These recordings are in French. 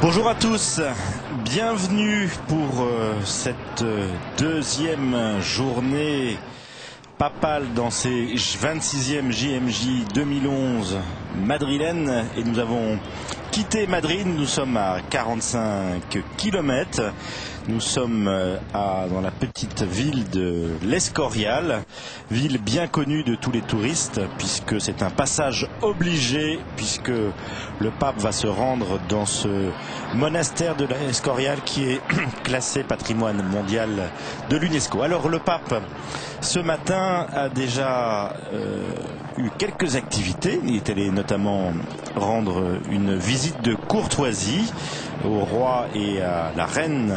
Bonjour à tous, bienvenue pour cette deuxième journée papale dans ces 26e JMJ 2011 madrilène, et nous avons quitté Madrid. Nous sommes à 45 km. Nous sommes dans la petite ville de l'Escorial, ville bien connue de tous les touristes, puisque c'est un passage obligé, puisque le pape va se rendre dans ce monastère de l'Escorial qui est classé patrimoine mondial de l'UNESCO. Alors le pape, ce matin, a déjà eu quelques activités. Il est allé notamment rendre une visite de courtoisie au roi et à la reine.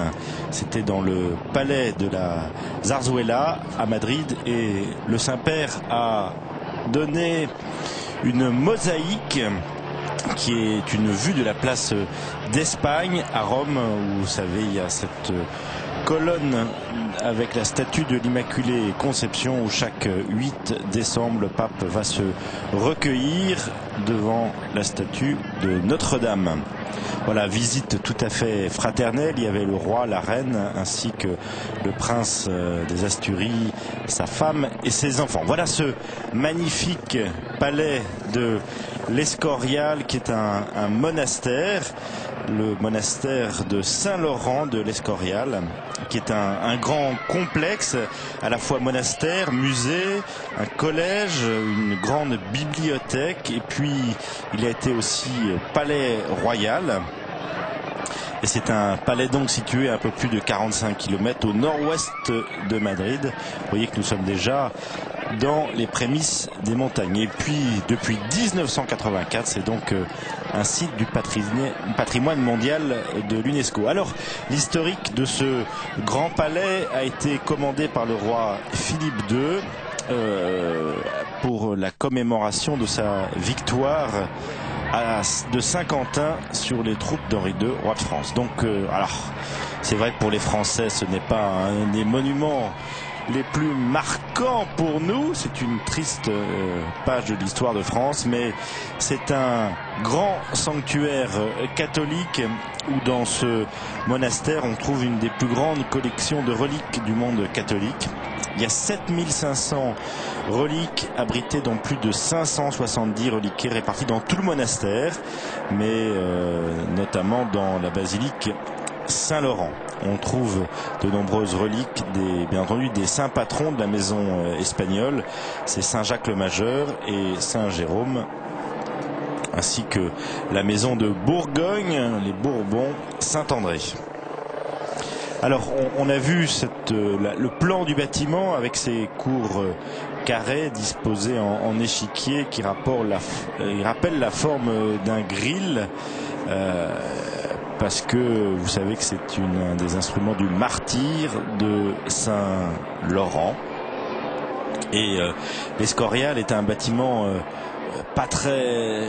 C'était dans le palais de la Zarzuela à Madrid, et le Saint-Père a donné une mosaïque qui est une vue de la place d'Espagne à Rome, où vous savez il y a cette colonne avec la statue de l'Immaculée Conception, où chaque 8 décembre le pape va se recueillir devant la statue de Notre-Dame. Voilà, visite tout à fait fraternelle. Il y avait le roi, la reine, ainsi que le prince des Asturies, sa femme et ses enfants. Voilà ce magnifique palais de l'Escorial, qui est un monastère, le monastère de Saint-Laurent de l'Escorial, qui est un grand complexe, à la fois monastère, musée, un collège, une grande bibliothèque, et puis il a été aussi palais royal. Et c'est un palais donc situé à un peu plus de 45 km au nord-ouest de Madrid. Vous voyez que nous sommes déjà dans les prémices des montagnes. Et puis depuis 1984, c'est donc un site du patrimoine mondial de l'UNESCO. Alors l'historique de ce grand palais a été commandé par le roi Philippe II pour la commémoration de sa victoire de Saint-Quentin sur les troupes d'Henri II, roi de France. Donc, alors, c'est vrai que pour les Français, ce n'est pas un des monuments les plus marquants pour nous. C'est une triste page de l'histoire de France, mais c'est un grand sanctuaire catholique où dans ce monastère on trouve une des plus grandes collections de reliques du monde catholique. Il y a 7500 reliques abritées dans plus de 570 reliquaires répartis dans tout le monastère, mais notamment dans la basilique Saint-Laurent. On trouve de nombreuses reliques, bien entendu, des saints patrons de la maison espagnole. C'est Saint Jacques le Majeur et Saint Jérôme, ainsi que la maison de Bourgogne, les Bourbons, Saint-André. Alors on a vu le plan du bâtiment avec ses cours carrés disposés en échiquier qui rappellent la forme d'un grill, parce que vous savez que c'est un des instruments du martyre de Saint-Laurent. Et l'Escorial est un bâtiment pas très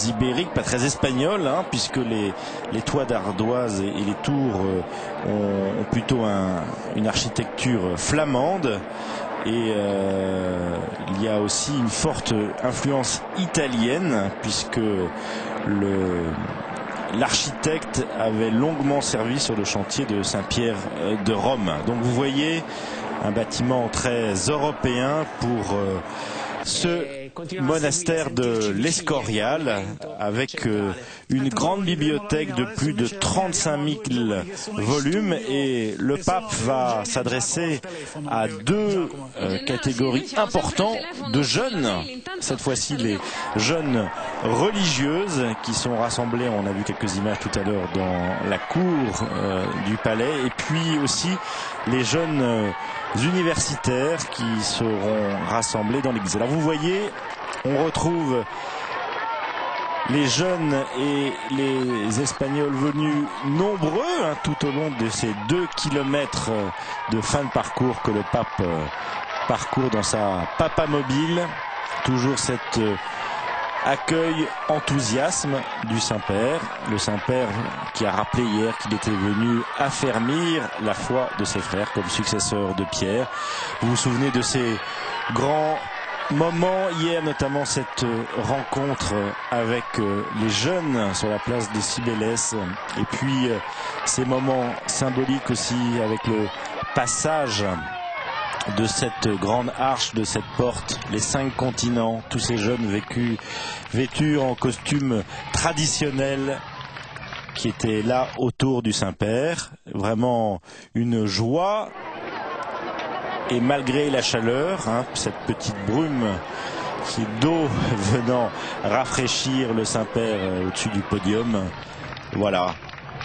ibérique, pas très espagnol, puisque les toits d'ardoise et les tours ont plutôt une architecture flamande, et il y a aussi une forte influence italienne, puisque l'architecte avait longuement servi sur le chantier de Saint-Pierre de Rome. Donc vous voyez un bâtiment très européen pour ce monastère de l'Escorial, avec une grande bibliothèque de plus de 35 000 volumes, et le pape va s'adresser à deux catégories importantes de jeunes, cette fois-ci les jeunes religieuses qui sont rassemblées, on a vu quelques images tout à l'heure, dans la cour du palais, et puis aussi les jeunes universitaires qui seront rassemblés dans l'église. Alors vous voyez, on retrouve les jeunes et les Espagnols venus nombreux tout au long de ces 2 kilomètres de fin de parcours que le pape parcourt dans sa papamobile. Toujours cet accueil, enthousiasme du Saint-Père. Le Saint-Père qui a rappelé hier qu'il était venu affermir la foi de ses frères comme successeur de Pierre. Vous vous souvenez de ces grands moment hier, notamment cette rencontre avec les jeunes sur la place de Cibélès, et puis ces moments symboliques aussi avec le passage de cette grande arche, de cette porte, les 5 continents, tous ces jeunes vêtus en costume traditionnel qui étaient là autour du Saint-Père. Vraiment une joie. Et malgré la chaleur, cette petite brume qui est d'eau venant rafraîchir le Saint-Père au-dessus du podium, voilà,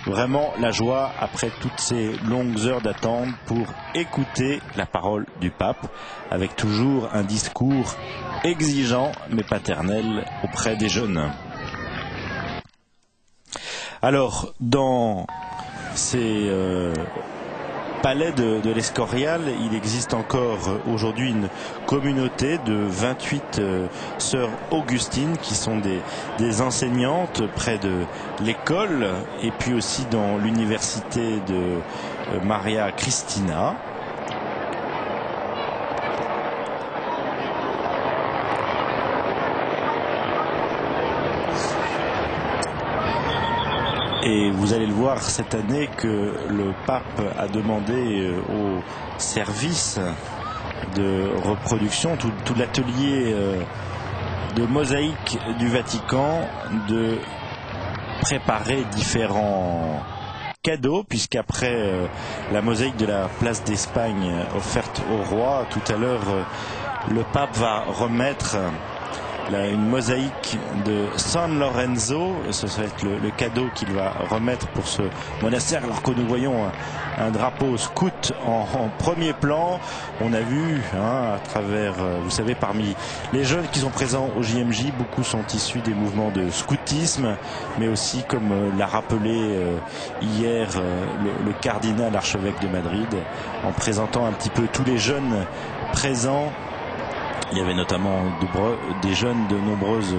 vraiment la joie après toutes ces longues heures d'attente pour écouter la parole du pape, avec toujours un discours exigeant mais paternel auprès des jeunes. Alors, dans ces palais de l'Escorial, il existe encore aujourd'hui une communauté de 28 sœurs Augustines qui sont des enseignantes près de l'école et puis aussi dans l'université de Maria Cristina. Et vous allez le voir cette année que le pape a demandé au service de reproduction, tout l'atelier de mosaïque du Vatican, de préparer différents cadeaux, puisqu'après la mosaïque de la place d'Espagne offerte au roi, tout à l'heure le pape va remettre une mosaïque de San Lorenzo. Ce va être le cadeau qu'il va remettre pour ce monastère, alors que nous voyons un drapeau scout en premier plan. On a vu à travers, vous savez, parmi les jeunes qui sont présents au JMJ, beaucoup sont issus des mouvements de scoutisme, mais aussi, comme l'a rappelé hier le cardinal archevêque de Madrid, en présentant un petit peu tous les jeunes présents. Il y avait notamment des jeunes de nombreuses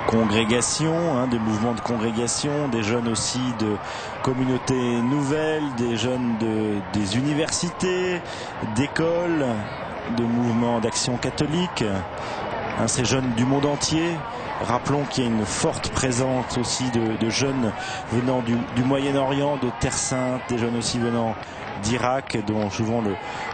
congrégations, des mouvements de congrégation, des jeunes aussi de communautés nouvelles, des jeunes des universités, d'écoles, de mouvements d'action catholique, ces jeunes du monde entier. Rappelons qu'il y a une forte présence aussi de jeunes venant du Moyen-Orient, de Terre Sainte, des jeunes aussi venant d'Irak, dont souvent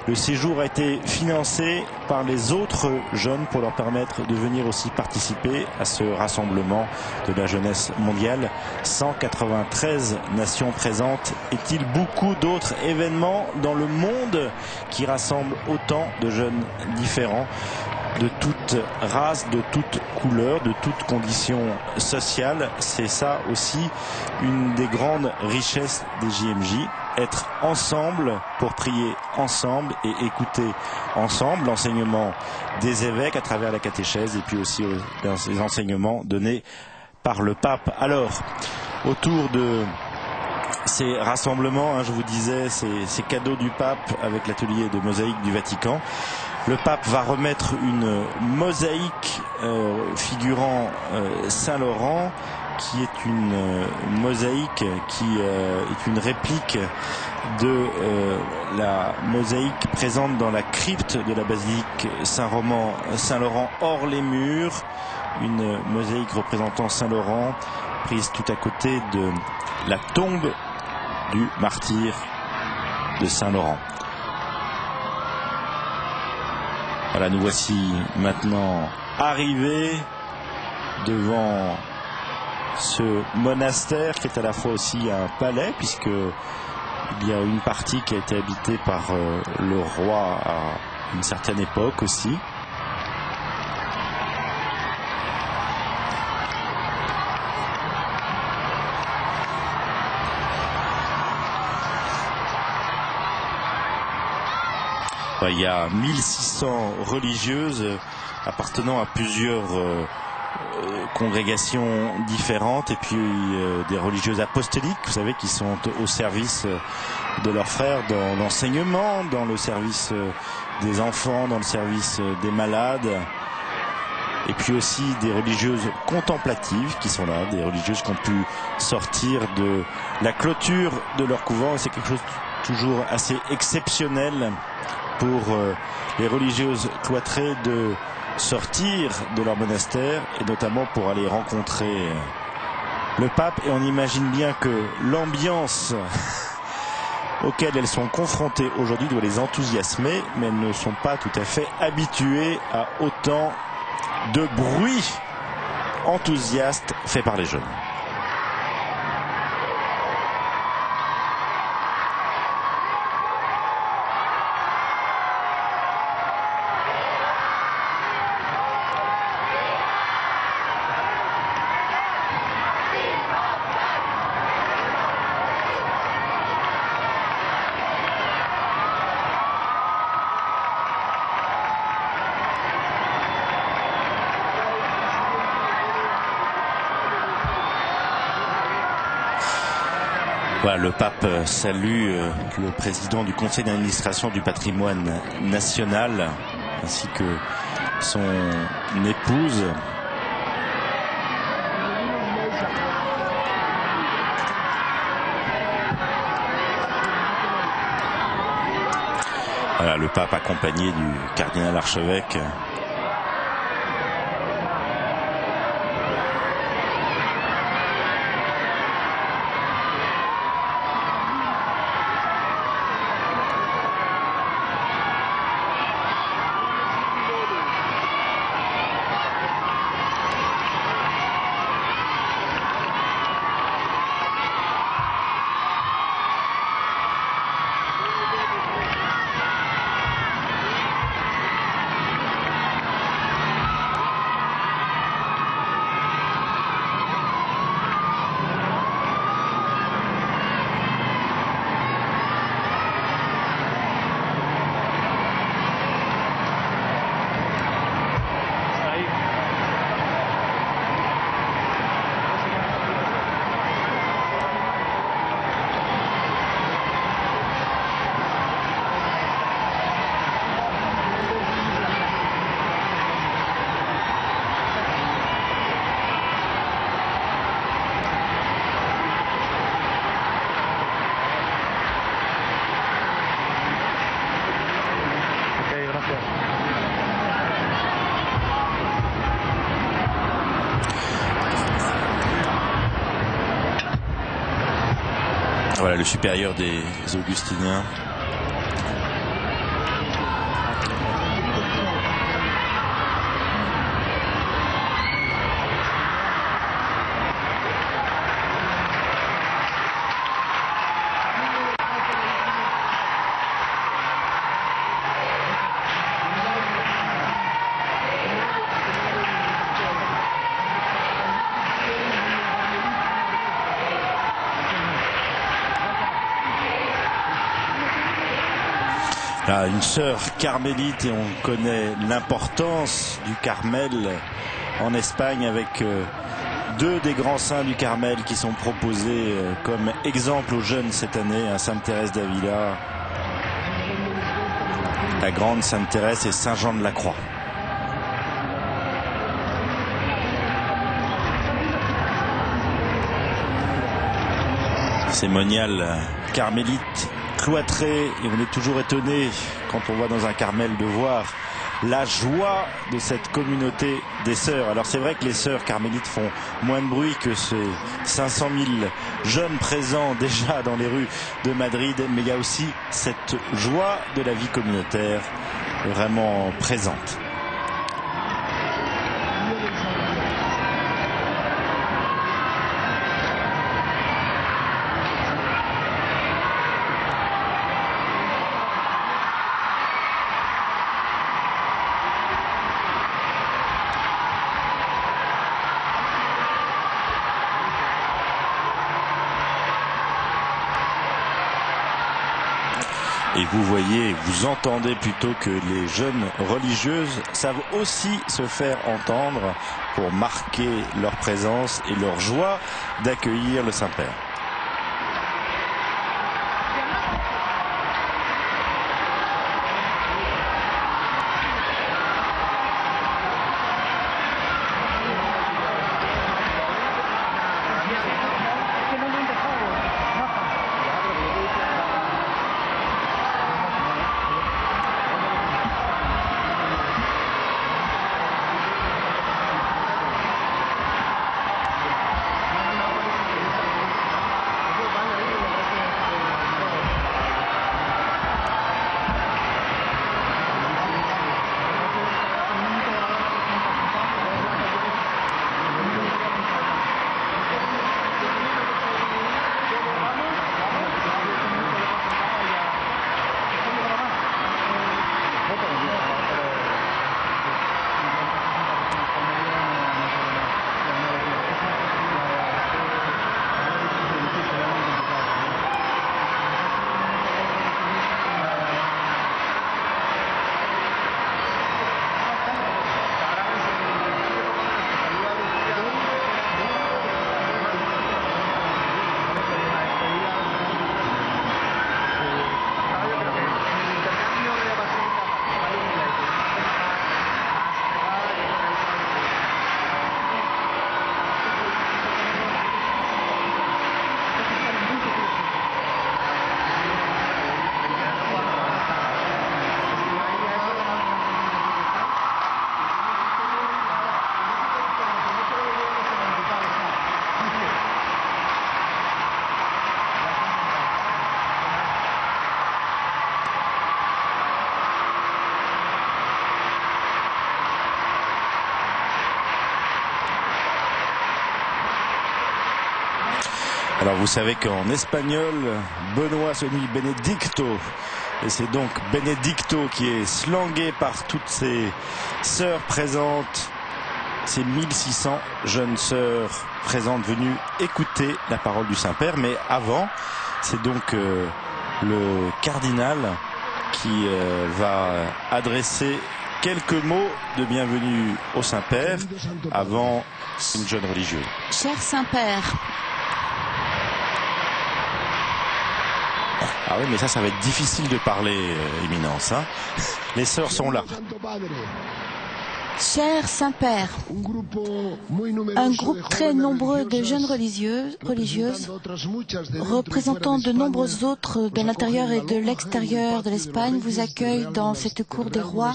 le séjour a été financé par les autres jeunes pour leur permettre de venir aussi participer à ce rassemblement de la jeunesse mondiale. 193 nations présentes. Est-il beaucoup d'autres événements dans le monde qui rassemblent autant de jeunes différents, de toutes races, de toutes couleurs, de toutes conditions sociales? C'est ça aussi une des grandes richesses des JMJ. Être ensemble pour prier ensemble et écouter ensemble l'enseignement des évêques à travers la catéchèse et puis aussi les enseignements donnés par le pape. Alors, autour de ces rassemblements, je vous disais, ces cadeaux du pape avec l'atelier de mosaïque du Vatican, le pape va remettre une mosaïque figurant Saint-Laurent, qui est une mosaïque qui est une réplique de la mosaïque présente dans la crypte de la basilique Saint-Laurent hors les murs, une mosaïque représentant Saint-Laurent prise tout à côté de la tombe du martyr de Saint-Laurent. Voilà, nous voici maintenant arrivés devant ce monastère qui est à la fois aussi un palais, puisque il y a une partie qui a été habitée par le roi à une certaine époque aussi. Il y a 1600 religieuses appartenant à plusieurs congrégations différentes, et puis des religieuses apostoliques, vous savez, qui sont au service de leurs frères dans l'enseignement, dans le service des enfants, dans le service des malades, et puis aussi des religieuses contemplatives qui sont là, des religieuses qui ont pu sortir de la clôture de leur couvent, et c'est quelque chose toujours assez exceptionnel pour les religieuses cloîtrées de sortir de leur monastère et notamment pour aller rencontrer le pape. Et on imagine bien que l'ambiance auxquelles elles sont confrontées aujourd'hui doit les enthousiasmer, mais elles ne sont pas tout à fait habituées à autant de bruit enthousiaste fait par les jeunes. Voilà, le pape salue le président du conseil d'administration du patrimoine national ainsi que son épouse. Voilà, le pape accompagné du cardinal archevêque. Voilà le supérieur des Augustiniens. Une sœur carmélite, et on connaît l'importance du Carmel en Espagne avec deux des grands saints du Carmel qui sont proposés comme exemple aux jeunes cette année, Sainte Thérèse d'Avila, la grande Sainte Thérèse, et Saint Jean de la Croix. Cérémonial carmélite cloîtré, et on est toujours étonné quand on va dans un Carmel de voir la joie de cette communauté des sœurs. Alors c'est vrai que les sœurs carmélites font moins de bruit que ces 500 000 jeunes présents déjà dans les rues de Madrid, mais il y a aussi cette joie de la vie communautaire vraiment présente. Et vous voyez, vous entendez plutôt que les jeunes religieuses savent aussi se faire entendre pour marquer leur présence et leur joie d'accueillir le Saint-Père. Alors vous savez qu'en espagnol, Benoît se dit Benedicto. Et c'est donc Benedicto qui est slangué par toutes ces sœurs présentes, ces 1600 jeunes sœurs présentes venues écouter la parole du Saint-Père. Mais avant, c'est donc le cardinal qui va adresser quelques mots de bienvenue au Saint-Père avant une jeune religieuse. Cher Saint-Père. Ah oui, mais ça va être difficile de parler, Éminence. Hein. Les sœurs sont là. Cher Saint-Père, un groupe très nombreux de jeunes religieuses, représentant de nombreux autres de l'intérieur et de l'extérieur de l'Espagne, vous accueillent dans cette cour des rois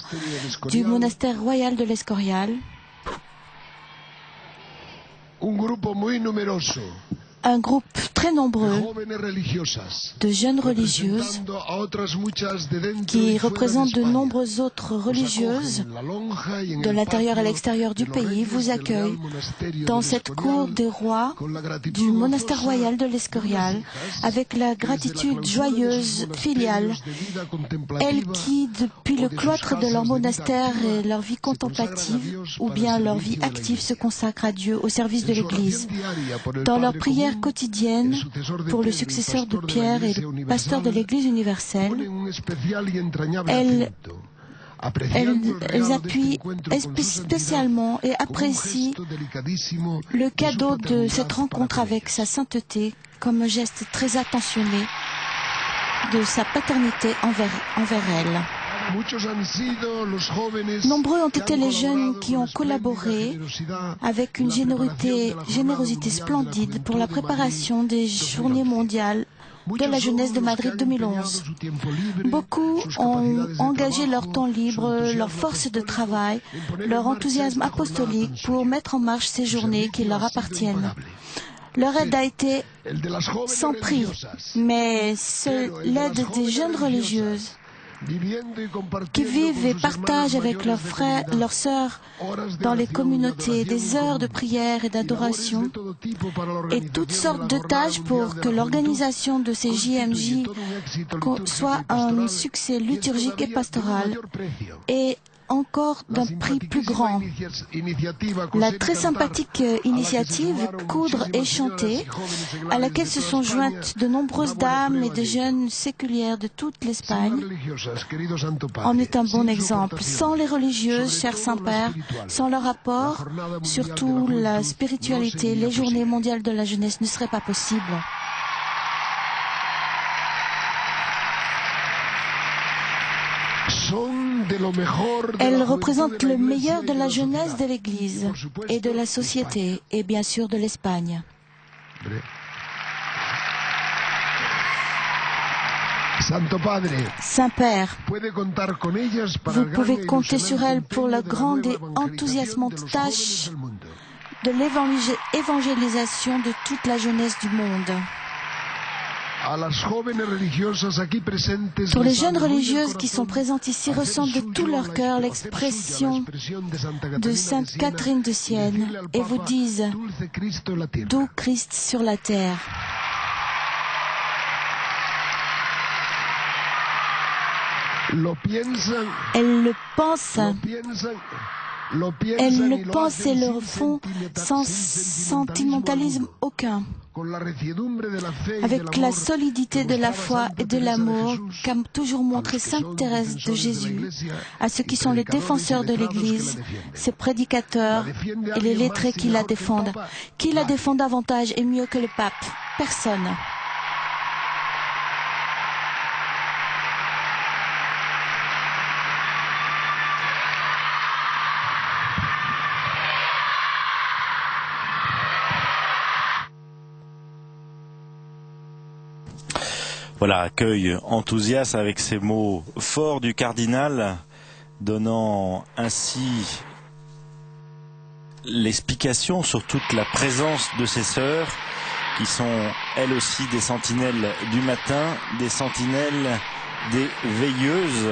du monastère royal de l'Escorial. Un groupe très nombreux de jeunes religieuses qui représentent de nombreuses autres religieuses de l'intérieur et l'extérieur du pays vous accueillent dans cette cour des rois du monastère royal de l'Escorial avec la gratitude joyeuse filiale, elles qui, depuis le cloître de leur monastère et leur vie contemplative ou bien leur vie active, se consacrent à Dieu au service de l'Église. Dans leur prière quotidienne pour le successeur de Pierre et le pasteur de l'Église universelle, elles appuient spécialement et apprécient le cadeau de cette rencontre avec sa sainteté comme un geste très attentionné de sa paternité envers elle. Nombreux ont été les jeunes qui ont collaboré avec une générosité splendide pour la préparation des Journées mondiales de la jeunesse de Madrid 2011. Beaucoup ont engagé leur temps libre, leur force de travail, leur enthousiasme apostolique pour mettre en marche ces journées qui leur appartiennent. Leur aide a été sans prix, mais l'aide des jeunes religieuses qui vivent et partagent avec leurs frères, leurs sœurs dans les communautés des heures de prière et d'adoration et toutes sortes de tâches pour que l'organisation de ces JMJ soit un succès liturgique et pastoral et encore d'un prix plus grand. La très sympathique initiative Coudre et chanter, à laquelle se sont jointes de nombreuses dames et de jeunes séculières de toute l'Espagne, en est un bon exemple. Sans les religieuses, cher Saint-Père, sans leur apport, surtout la spiritualité, les journées mondiales de la jeunesse ne seraient pas possibles. Elles représentent le meilleur de la jeunesse de l'Église et de la société et bien sûr de l'Espagne. Saint-Père, vous pouvez compter sur elles pour la grande et enthousiasmante tâche de l'évangélisation de toute la jeunesse du monde. Pour les jeunes religieuses qui sont présentes ici, ressentent de tout leur cœur l'expression de Sainte Catherine de Sienne et vous disent « Doux Christ sur la terre ». Elles le pensent. Elles le pensent et le font sans sentimentalisme aucun, avec la solidité de la foi et de l'amour qu'a toujours montré Sainte Thérèse de Jésus à ceux qui sont les défenseurs de l'Église, ses prédicateurs et les lettrés qui la défendent. Qui la défend davantage et mieux que le pape? Personne. Voilà, accueil enthousiaste avec ces mots forts du cardinal, donnant ainsi l'explication sur toute la présence de ces sœurs, qui sont elles aussi des sentinelles du matin, des sentinelles des veilleuses,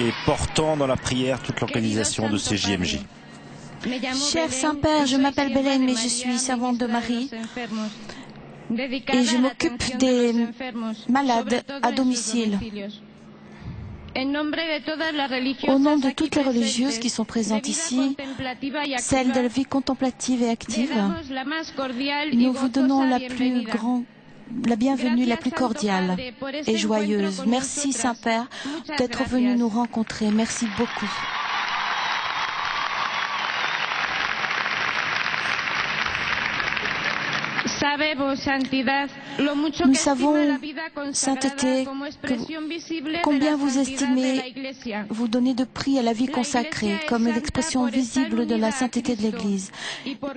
et portant dans la prière toute l'organisation de ces JMJ. Cher Saint-Père, je m'appelle Belén, mais je suis servante de Marie. et je m'occupe des malades à domicile. Au nom de toutes les religieuses qui sont présentes ici, celles de la vie contemplative et active, nous vous donnons la bienvenue la plus cordiale et joyeuse. Merci Saint-Père d'être venu nous rencontrer. Merci beaucoup. Nous savons, sainteté, combien vous estimez vous donner de prix à la vie consacrée, comme l'expression visible de la sainteté de l'Église.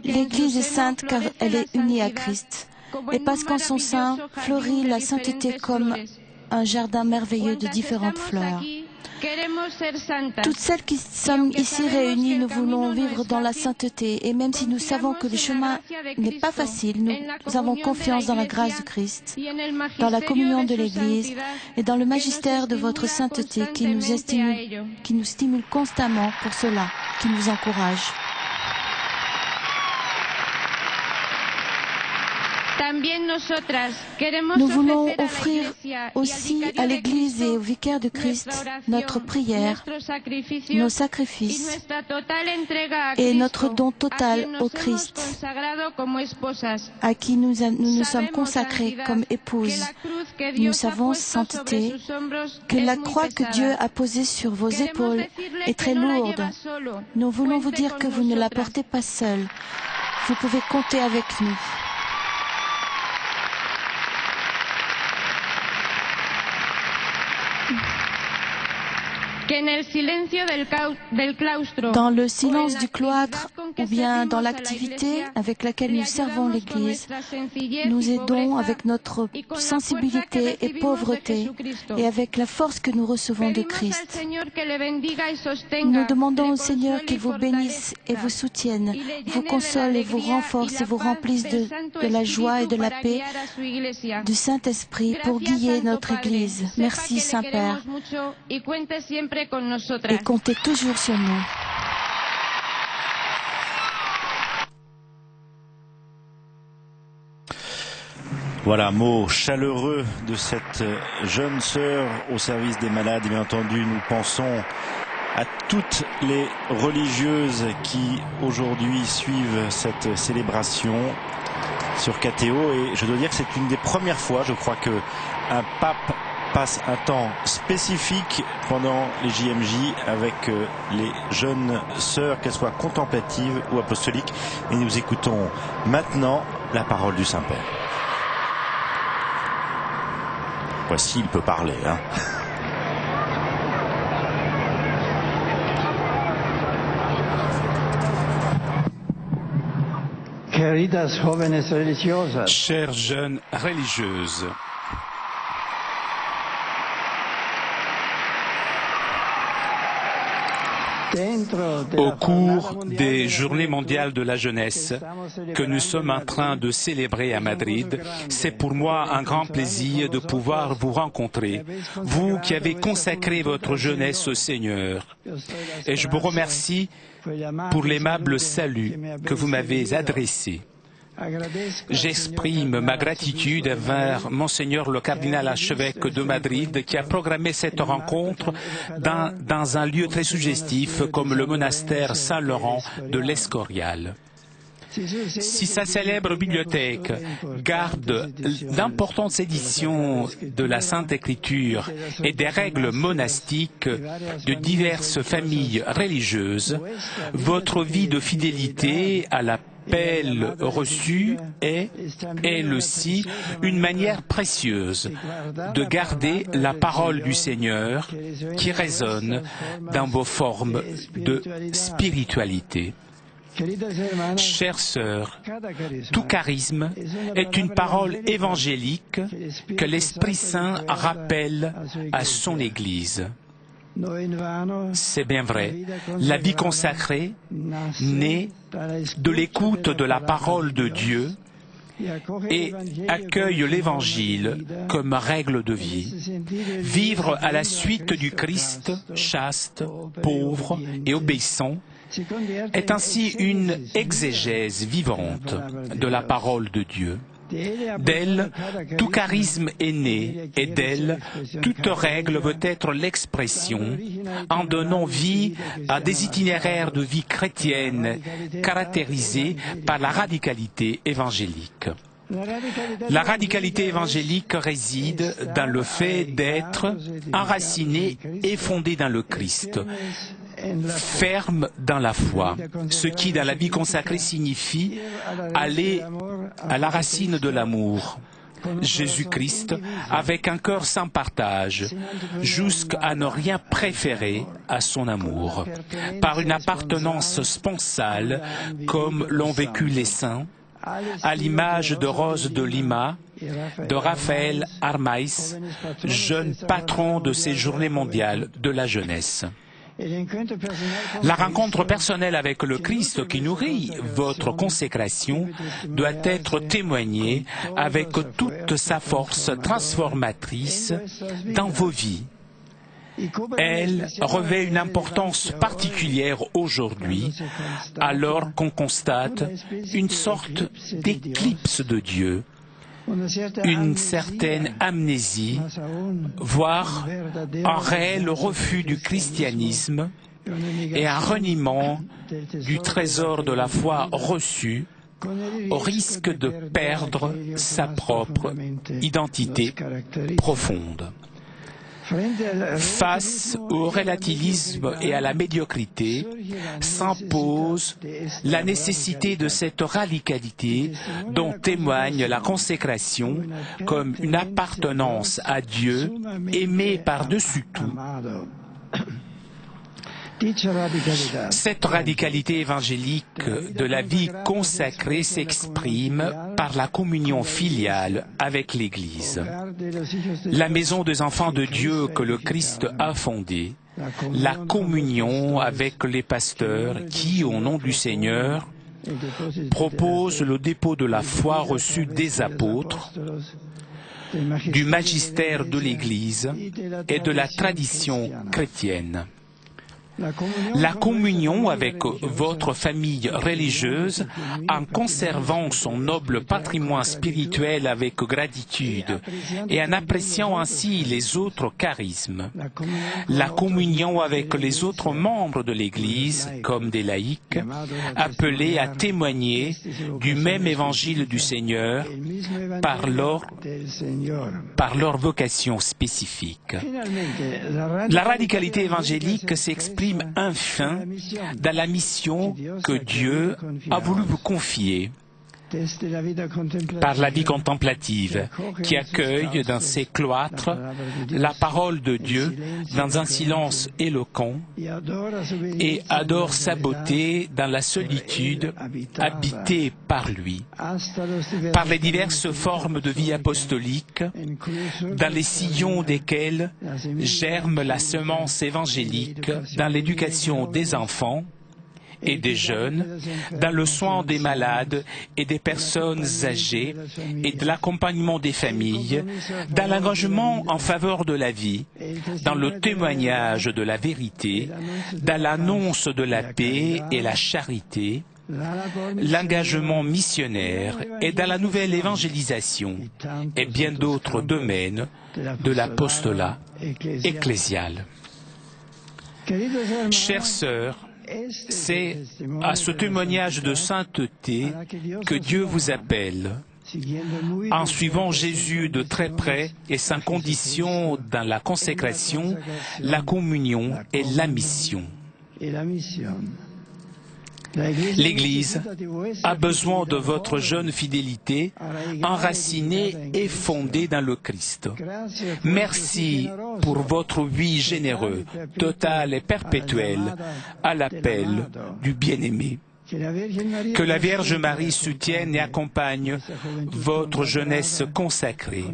L'Église est sainte car elle est unie à Christ. Et parce qu'en son sein fleurit la sainteté comme un jardin merveilleux de différentes fleurs. Toutes celles qui sommes ici réunies, nous voulons vivre dans la sainteté. Et même si nous savons que le chemin n'est pas facile, nous avons confiance dans la grâce de Christ, dans la communion de l'Église et dans le magistère de votre sainteté qui nous stimule constamment pour cela, qui nous encourage. Nous voulons offrir aussi à l'Église et au vicaire de Christ notre prière, nos sacrifices et notre don total au Christ, à qui nous nous sommes consacrés comme épouses. Nous savons, sainteté, que la croix que Dieu a posée sur vos épaules est très lourde. Nous voulons vous dire que vous ne la portez pas seule. Vous pouvez compter avec nous. Dans le silence du cloître ou bien dans l'activité avec laquelle nous servons l'Église, nous aidons avec notre sensibilité et pauvreté et avec la force que nous recevons de Christ. Nous demandons au Seigneur qu'il vous bénisse et vous soutienne, vous console et vous renforce et vous remplisse de la joie et de la paix du Saint-Esprit pour guider notre Église. Merci Saint-Père. Et comptez toujours sur nous. Voilà, mot chaleureux de cette jeune sœur au service des malades. Et bien entendu, nous pensons à toutes les religieuses qui aujourd'hui suivent cette célébration sur KTO. Et je dois dire que c'est une des premières fois, je crois, qu'un pape passe un temps spécifique pendant les JMJ avec les jeunes sœurs, qu'elles soient contemplatives ou apostoliques. Et nous écoutons maintenant la parole du Saint-Père. Voici, il peut parler, hein. Chères jeunes religieuses, au cours des Journées mondiales de la jeunesse que nous sommes en train de célébrer à Madrid, c'est pour moi un grand plaisir de pouvoir vous rencontrer, vous qui avez consacré votre jeunesse au Seigneur. Et je vous remercie pour l'aimable salut que vous m'avez adressé. J'exprime ma gratitude envers Monseigneur le cardinal archevêque de Madrid qui a programmé cette rencontre dans un lieu très suggestif comme le monastère Saint-Laurent de l'Escorial. Si sa célèbre bibliothèque garde d'importantes éditions de la Sainte Écriture et des règles monastiques de diverses familles religieuses, votre vie de fidélité à la l'appel reçu est, elle aussi, une manière précieuse de garder la parole du Seigneur qui résonne dans vos formes de spiritualité. Chères sœurs, tout charisme est une parole évangélique que l'Esprit Saint rappelle à son Église. C'est bien vrai, la vie consacrée naît de l'écoute de la parole de Dieu et accueille l'Évangile comme règle de vie. Vivre à la suite du Christ, chaste, pauvre et obéissant, est ainsi une exégèse vivante de la parole de Dieu. D'elle, tout charisme est né, et d'elle, toute règle veut être l'expression, en donnant vie à des itinéraires de vie chrétienne caractérisés par la radicalité évangélique. La radicalité évangélique réside dans le fait d'être enraciné et fondé dans le Christ, ferme dans la foi, ce qui dans la vie consacrée signifie aller à la racine de l'amour. Jésus-Christ, avec un cœur sans partage, jusqu'à ne rien préférer à son amour, par une appartenance sponsale, comme l'ont vécu les saints, à l'image de Rose de Lima, de Raphaël Armaïs, jeune patron de ces journées mondiales de la jeunesse. La rencontre personnelle avec le Christ qui nourrit votre consécration doit être témoignée avec toute sa force transformatrice dans vos vies. Elle revêt une importance particulière aujourd'hui, alors qu'on constate une sorte d'éclipse de Dieu, une certaine amnésie, voire un réel refus du christianisme et un reniement du trésor de la foi reçue, au risque de perdre sa propre identité profonde. Face au relativisme et à la médiocrité s'impose la nécessité de cette radicalité dont témoigne la consécration comme une appartenance à Dieu aimé par-dessus tout. Cette radicalité évangélique de la vie consacrée s'exprime par la communion filiale avec l'Église. La maison des enfants de Dieu que le Christ a fondée, la communion avec les pasteurs qui, au nom du Seigneur, proposent le dépôt de la foi reçue des apôtres, du magistère de l'Église et de la tradition chrétienne. La communion avec votre famille religieuse en conservant son noble patrimoine spirituel avec gratitude et en appréciant ainsi les autres charismes. La communion avec les autres membres de l'Église, comme des laïcs, appelés à témoigner du même évangile du Seigneur par leur vocation spécifique. La radicalité évangélique s'exprime enfin dans la mission que Dieu a voulu vous confier par la vie contemplative qui accueille dans ses cloîtres la parole de Dieu dans un silence éloquent et adore sa beauté dans la solitude habitée par lui, par les diverses formes de vie apostolique dans les sillons desquels germe la semence évangélique dans l'éducation des enfants et des jeunes, dans le soin des malades et des personnes âgées et de l'accompagnement des familles, dans l'engagement en faveur de la vie, dans le témoignage de la vérité, dans l'annonce de la paix et la charité, l'engagement missionnaire et dans la nouvelle évangélisation et bien d'autres domaines de l'apostolat ecclésial. Chères sœurs, c'est à ce témoignage de sainteté que Dieu vous appelle, en suivant Jésus de très près et sans condition dans la consécration, la communion et la mission. L'Église a besoin de votre jeune fidélité, enracinée et fondée dans le Christ. Merci pour votre oui généreux, total et perpétuel à l'appel du bien-aimé. Que la Vierge Marie soutienne et accompagne votre jeunesse consacrée,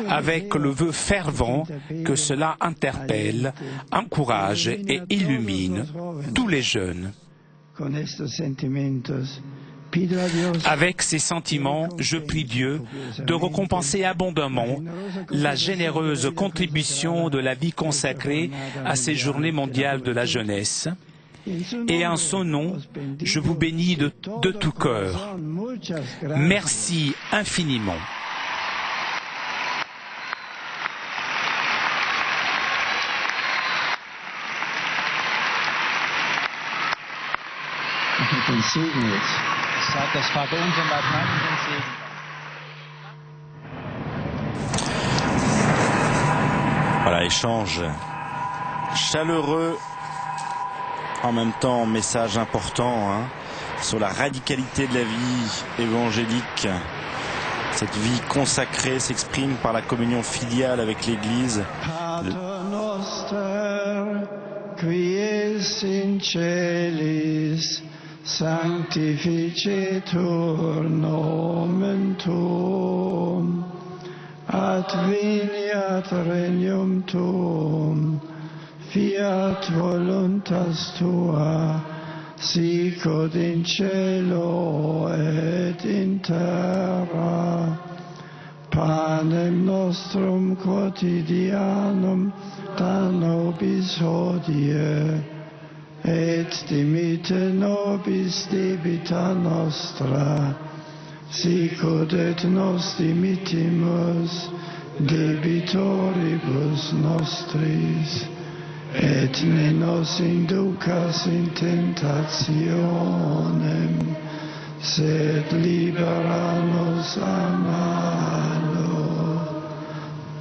avec le vœu fervent que cela interpelle, encourage et illumine tous les jeunes. Avec ces sentiments, je prie Dieu de récompenser abondamment la généreuse contribution de la vie consacrée à ces journées mondiales de la jeunesse et en son nom, je vous bénis de tout cœur. Merci infiniment. Seid das Vater unser und den Segen. Voilà, échange chaleureux, en même temps message important sur la radicalité de la vie évangélique. Cette vie consacrée s'exprime par la communion filiale avec l'Église. Pater noster, qui es in celis, sanctificetur nomen tuum, adveniat regnum tuum, fiat voluntas tua, sicut in cielo et in terra. Panem nostrum quotidianum da nobis hodie, et dimitte nobis debita nostra, sicut et nos dimittimus debitoribus nostris, et ne nos inducas in tentationem, sed libera nos a malo.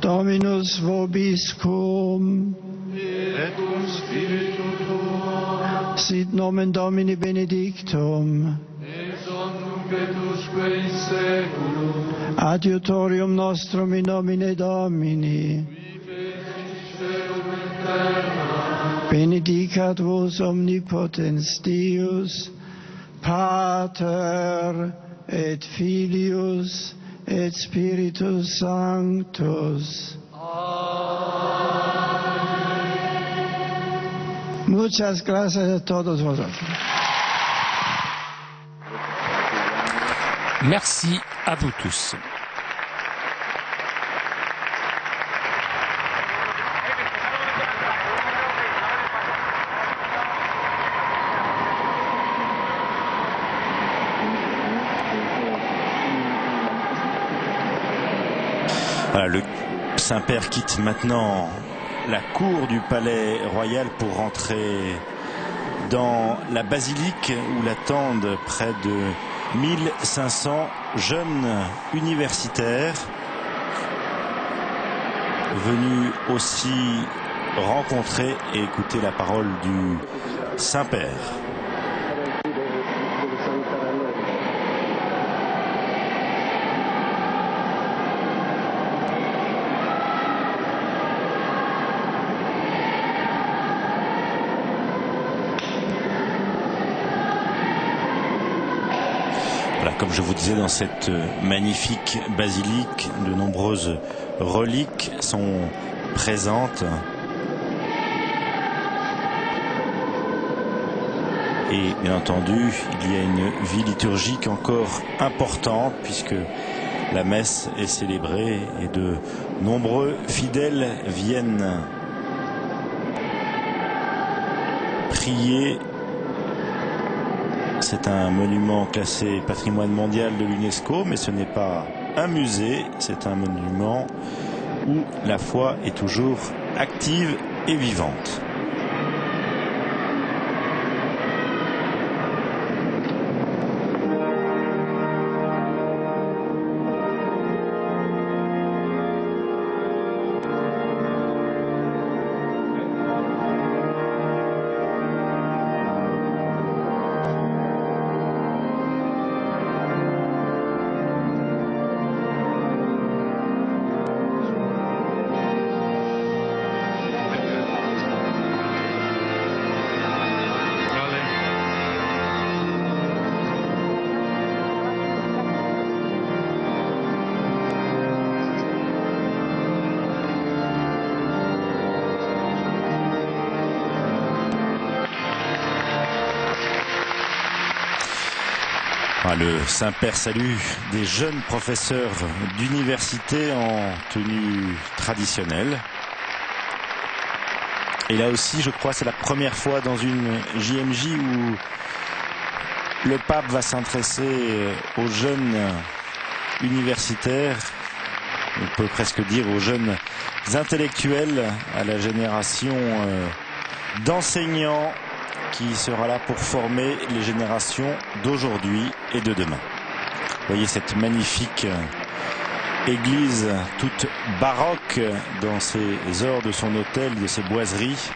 Dominus vobiscum, et cum spiritu tuo, sit nomen Domini benedictum, ex hoc nunc et usque in saeculum, adiutorium nostrum in nomine Domini, benedicat vos omnipotens Deus, Pater et Filius et Spiritus Sanctus. Amen. Muchas gracias a todos vosotros. Merci à vous tous. Voilà, le Saint-Père quitte maintenant la cour du palais royal pour rentrer dans la basilique où l'attendent près de 1500 jeunes universitaires venus aussi rencontrer et écouter la parole du Saint-Père. Comme je vous disais, dans cette magnifique basilique, de nombreuses reliques sont présentes. Et bien entendu, il y a une vie liturgique encore importante puisque la messe est célébrée et de nombreux fidèles viennent prier. C'est un monument classé patrimoine mondial de l'UNESCO, mais ce n'est pas un musée, c'est un monument où la foi est toujours active et vivante. Le Saint-Père salue des jeunes professeurs d'université en tenue traditionnelle. Et là aussi, je crois, c'est la première fois dans une JMJ où le pape va s'intéresser aux jeunes universitaires, on peut presque dire aux jeunes intellectuels, à la génération d'enseignants qui sera là pour former les générations d'aujourd'hui et de demain. Vous voyez cette magnifique église toute baroque dans ses ors de son autel, de ses boiseries,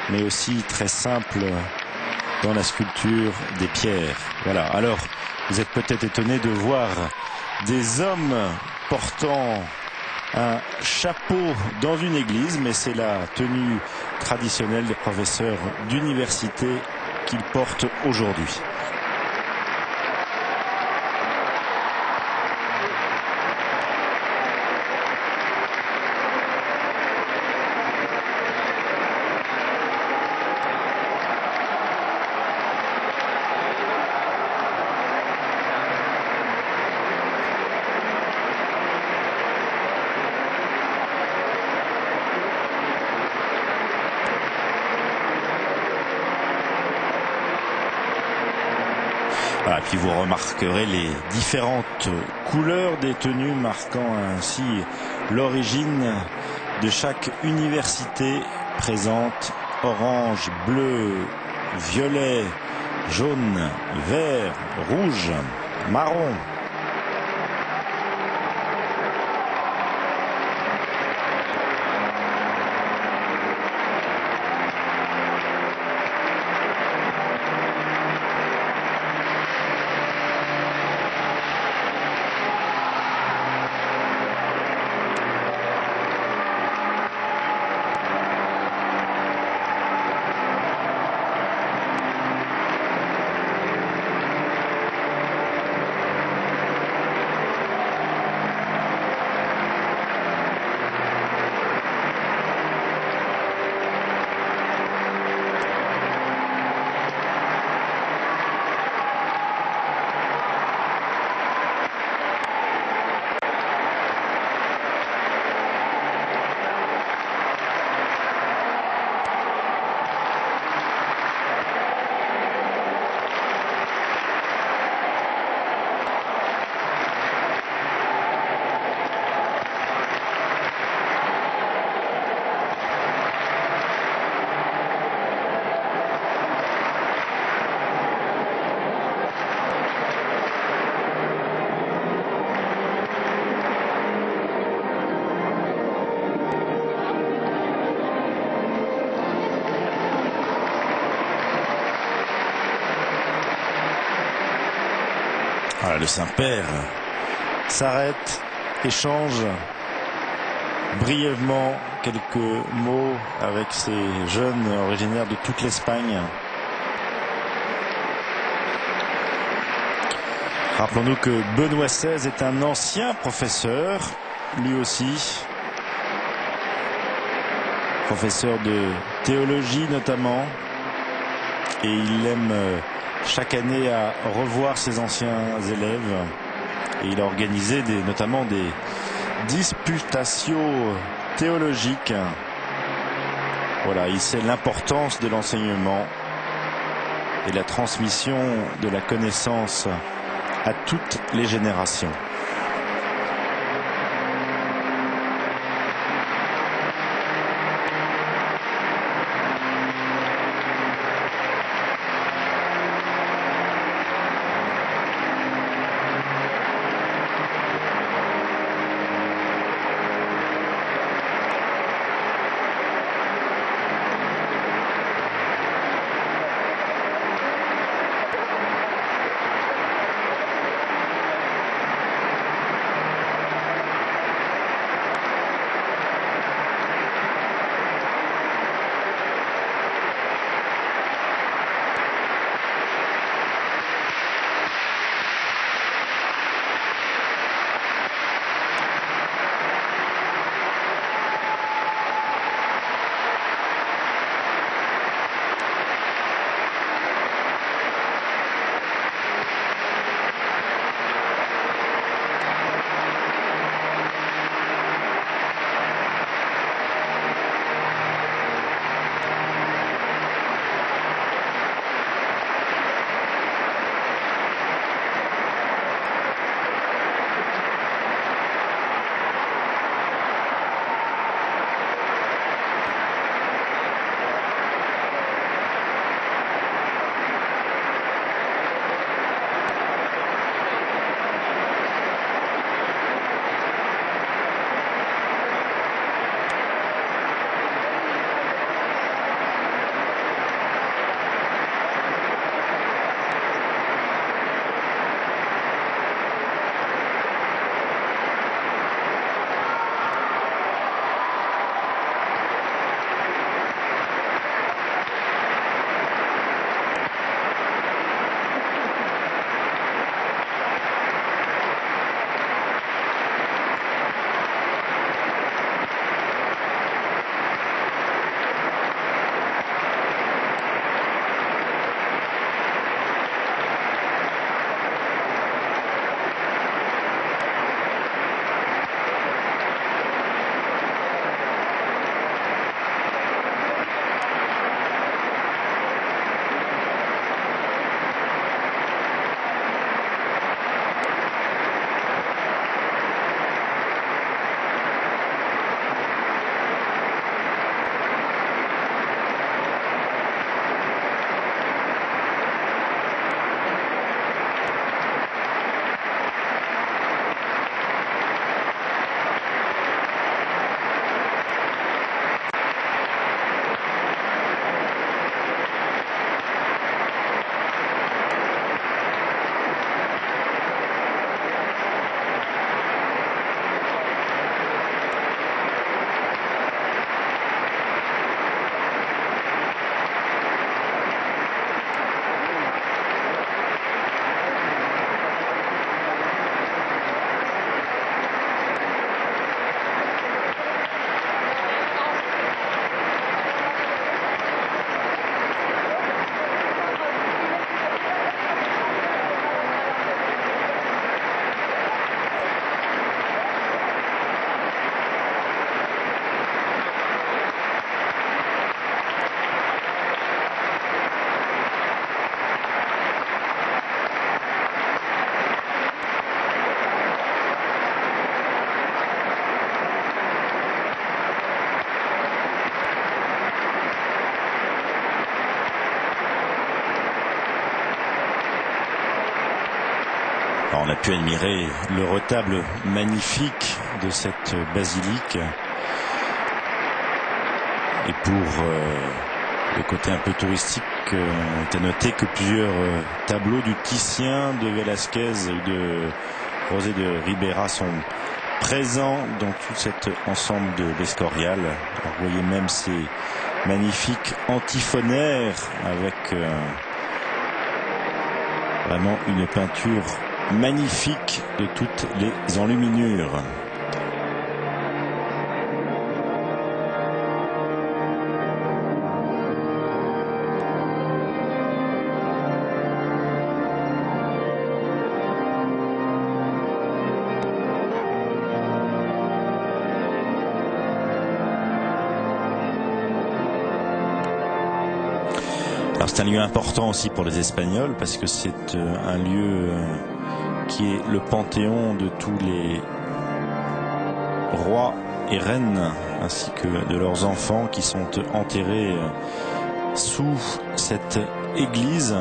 mais aussi très simple dans la sculpture des pierres. Voilà. Alors, vous êtes peut-être étonné de voir des hommes portant un chapeau dans une église, mais c'est la tenue traditionnelle des professeurs d'université qu'ils portent aujourd'hui. Voilà, puis vous remarquerez les différentes couleurs des tenues marquant ainsi l'origine de chaque université présente. Orange, bleu, violet, jaune, vert, rouge, marron. Voilà, le Saint-Père s'arrête, échange brièvement quelques mots avec ces jeunes originaires de toute l'Espagne. Rappelons-nous que Benoît XVI est un ancien professeur, lui aussi, professeur de théologie notamment, et il aime chaque année à revoir ses anciens élèves, et il a organisé notamment des disputatio théologiques. Voilà, il sait l'importance de l'enseignement et la transmission de la connaissance à toutes les générations. Alors, on a pu admirer le retable magnifique de cette basilique. Et pour le côté un peu touristique, on a noté que plusieurs tableaux du Titien, de Velázquez ou de José de Ribera sont présents dans tout cet ensemble de l'Escorial. Alors, vous voyez même ces magnifiques antiphonaires avec vraiment une peinture magnifique de toutes les enluminures. Alors c'est un lieu important aussi pour les Espagnols parce que c'est un lieu qui est le panthéon de tous les rois et reines ainsi que de leurs enfants qui sont enterrés sous cette église.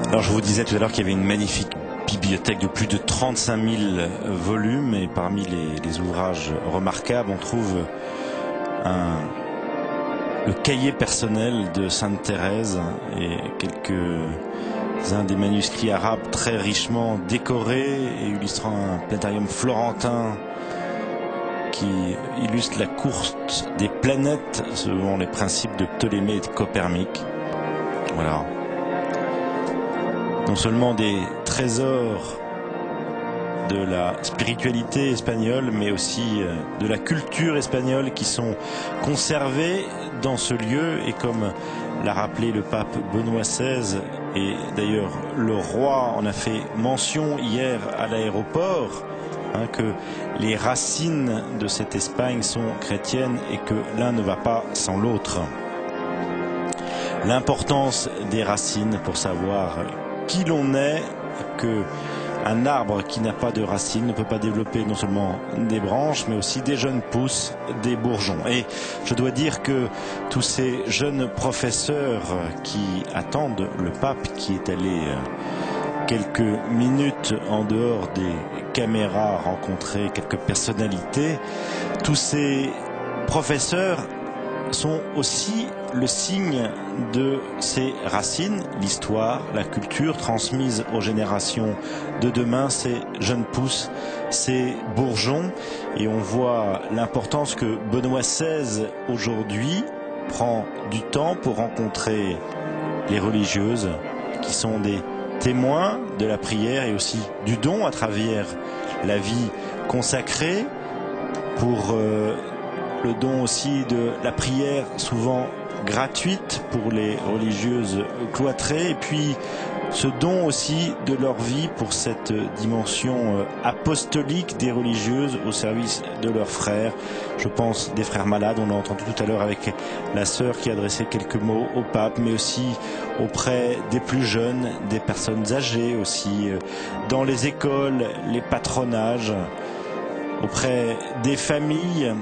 Alors je vous disais tout à l'heure qu'il y avait une magnifique bibliothèque de plus de 35 000 volumes et parmi les ouvrages remarquables on trouve le cahier personnel de Sainte Thérèse et quelques-uns des manuscrits arabes très richement décorés et illustrant un planétarium florentin qui illustre la course des planètes selon les principes de Ptolémée et de Copernic. Voilà. Non seulement des trésors de la spiritualité espagnole, mais aussi de la culture espagnole qui sont conservés dans ce lieu. Et comme l'a rappelé le pape Benoît XVI, et d'ailleurs le roi en a fait mention hier à l'aéroport, que les racines de cette Espagne sont chrétiennes et que l'un ne va pas sans l'autre. L'importance des racines pour savoir qui l'on est, que un arbre qui n'a pas de racines ne peut pas développer non seulement des branches, mais aussi des jeunes pousses, des bourgeons. Et je dois dire que tous ces jeunes professeurs qui attendent le pape, qui est allé quelques minutes en dehors des caméras rencontrer quelques personnalités, tous ces professeurs sont aussi le signe de ces racines, l'histoire, la culture transmise aux générations de demain, ces jeunes pousses, ces bourgeons. Et on voit l'importance que Benoît XVI aujourd'hui prend du temps pour rencontrer les religieuses qui sont des témoins de la prière et aussi du don à travers la vie consacrée, pour le don aussi de la prière souvent gratuite pour les religieuses cloîtrées, et puis ce don aussi de leur vie pour cette dimension apostolique des religieuses au service de leurs frères. Je pense des frères malades, on l'a entendu tout à l'heure avec la sœur qui adressait quelques mots au pape, mais aussi auprès des plus jeunes, des personnes âgées aussi, dans les écoles, les patronages, auprès des familles,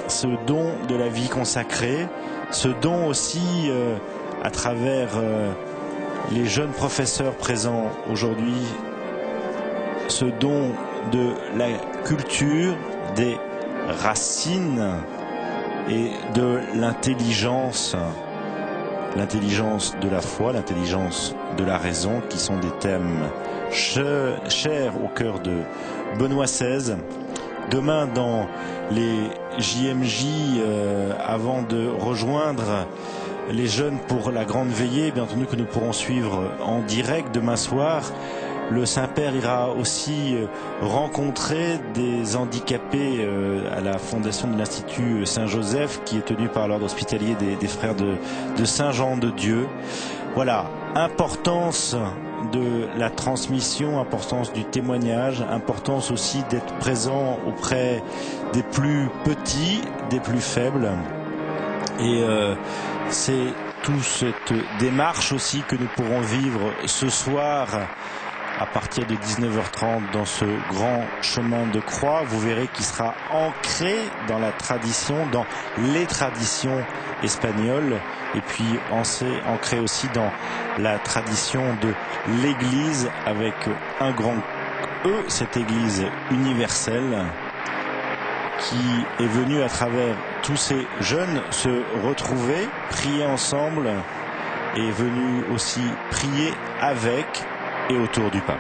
ce don de la vie consacrée, ce don aussi à travers les jeunes professeurs présents aujourd'hui, ce don de la culture, des racines et de l'intelligence, l'intelligence de la foi, l'intelligence de la raison, qui sont des thèmes chers au cœur de Benoît XVI. demain dans les JMJ, avant de rejoindre les jeunes pour la grande veillée, bien entendu que nous pourrons suivre en direct demain soir. Le Saint-Père ira aussi rencontrer des handicapés à la fondation de l'Institut Saint-Joseph, qui est tenu par l'ordre hospitalier des frères de Saint-Jean-de-Dieu. Voilà, importance de la transmission, importance du témoignage, importance aussi d'être présent auprès des plus petits, des plus faibles. Et c'est toute cette démarche aussi que nous pourrons vivre ce soir à partir de 19h30 dans ce grand chemin de croix. Vous verrez qu'il sera ancré dans la tradition, dans les traditions espagnoles, et puis ancré aussi dans la tradition de l'Église, avec un grand E, cette Église universelle qui est venue à travers tous ces jeunes se retrouver, prier ensemble, et est venue aussi prier avec et autour du pape.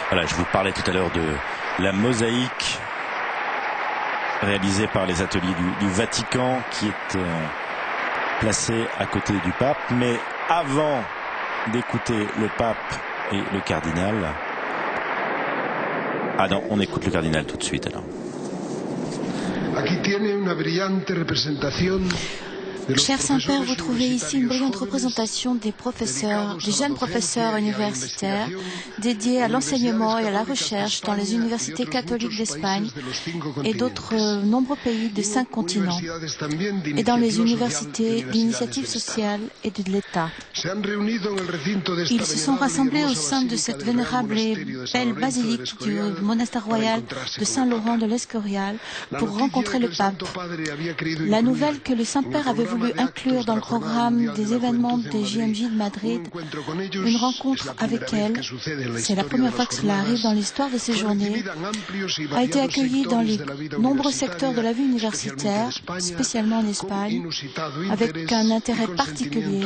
Voilà, je vous parlais tout à l'heure de la mosaïque réalisée par les ateliers du Vatican, qui est placée à côté du pape. Mais avant d'écouter le pape et le cardinal... Ah non, on écoute le cardinal tout de suite alors. Cher Saint-Père, vous trouvez ici une brillante représentation des professeurs, des jeunes professeurs universitaires dédiés à l'enseignement et à la recherche dans les universités catholiques d'Espagne et d'autres nombreux pays de 5 continents, et dans les universités d'initiative sociale et de l'État. Ils se sont rassemblés au sein de cette vénérable et belle basilique du monastère royal de Saint-Laurent de l'Escorial pour rencontrer le pape. La nouvelle que le Saint-Père avait voulu inclure dans le programme des événements des JMJ de Madrid, une rencontre avec elle, c'est la première fois que cela arrive dans l'histoire de ces journées, a été accueillie dans les nombreux secteurs de la vie universitaire, spécialement en Espagne, avec un intérêt particulier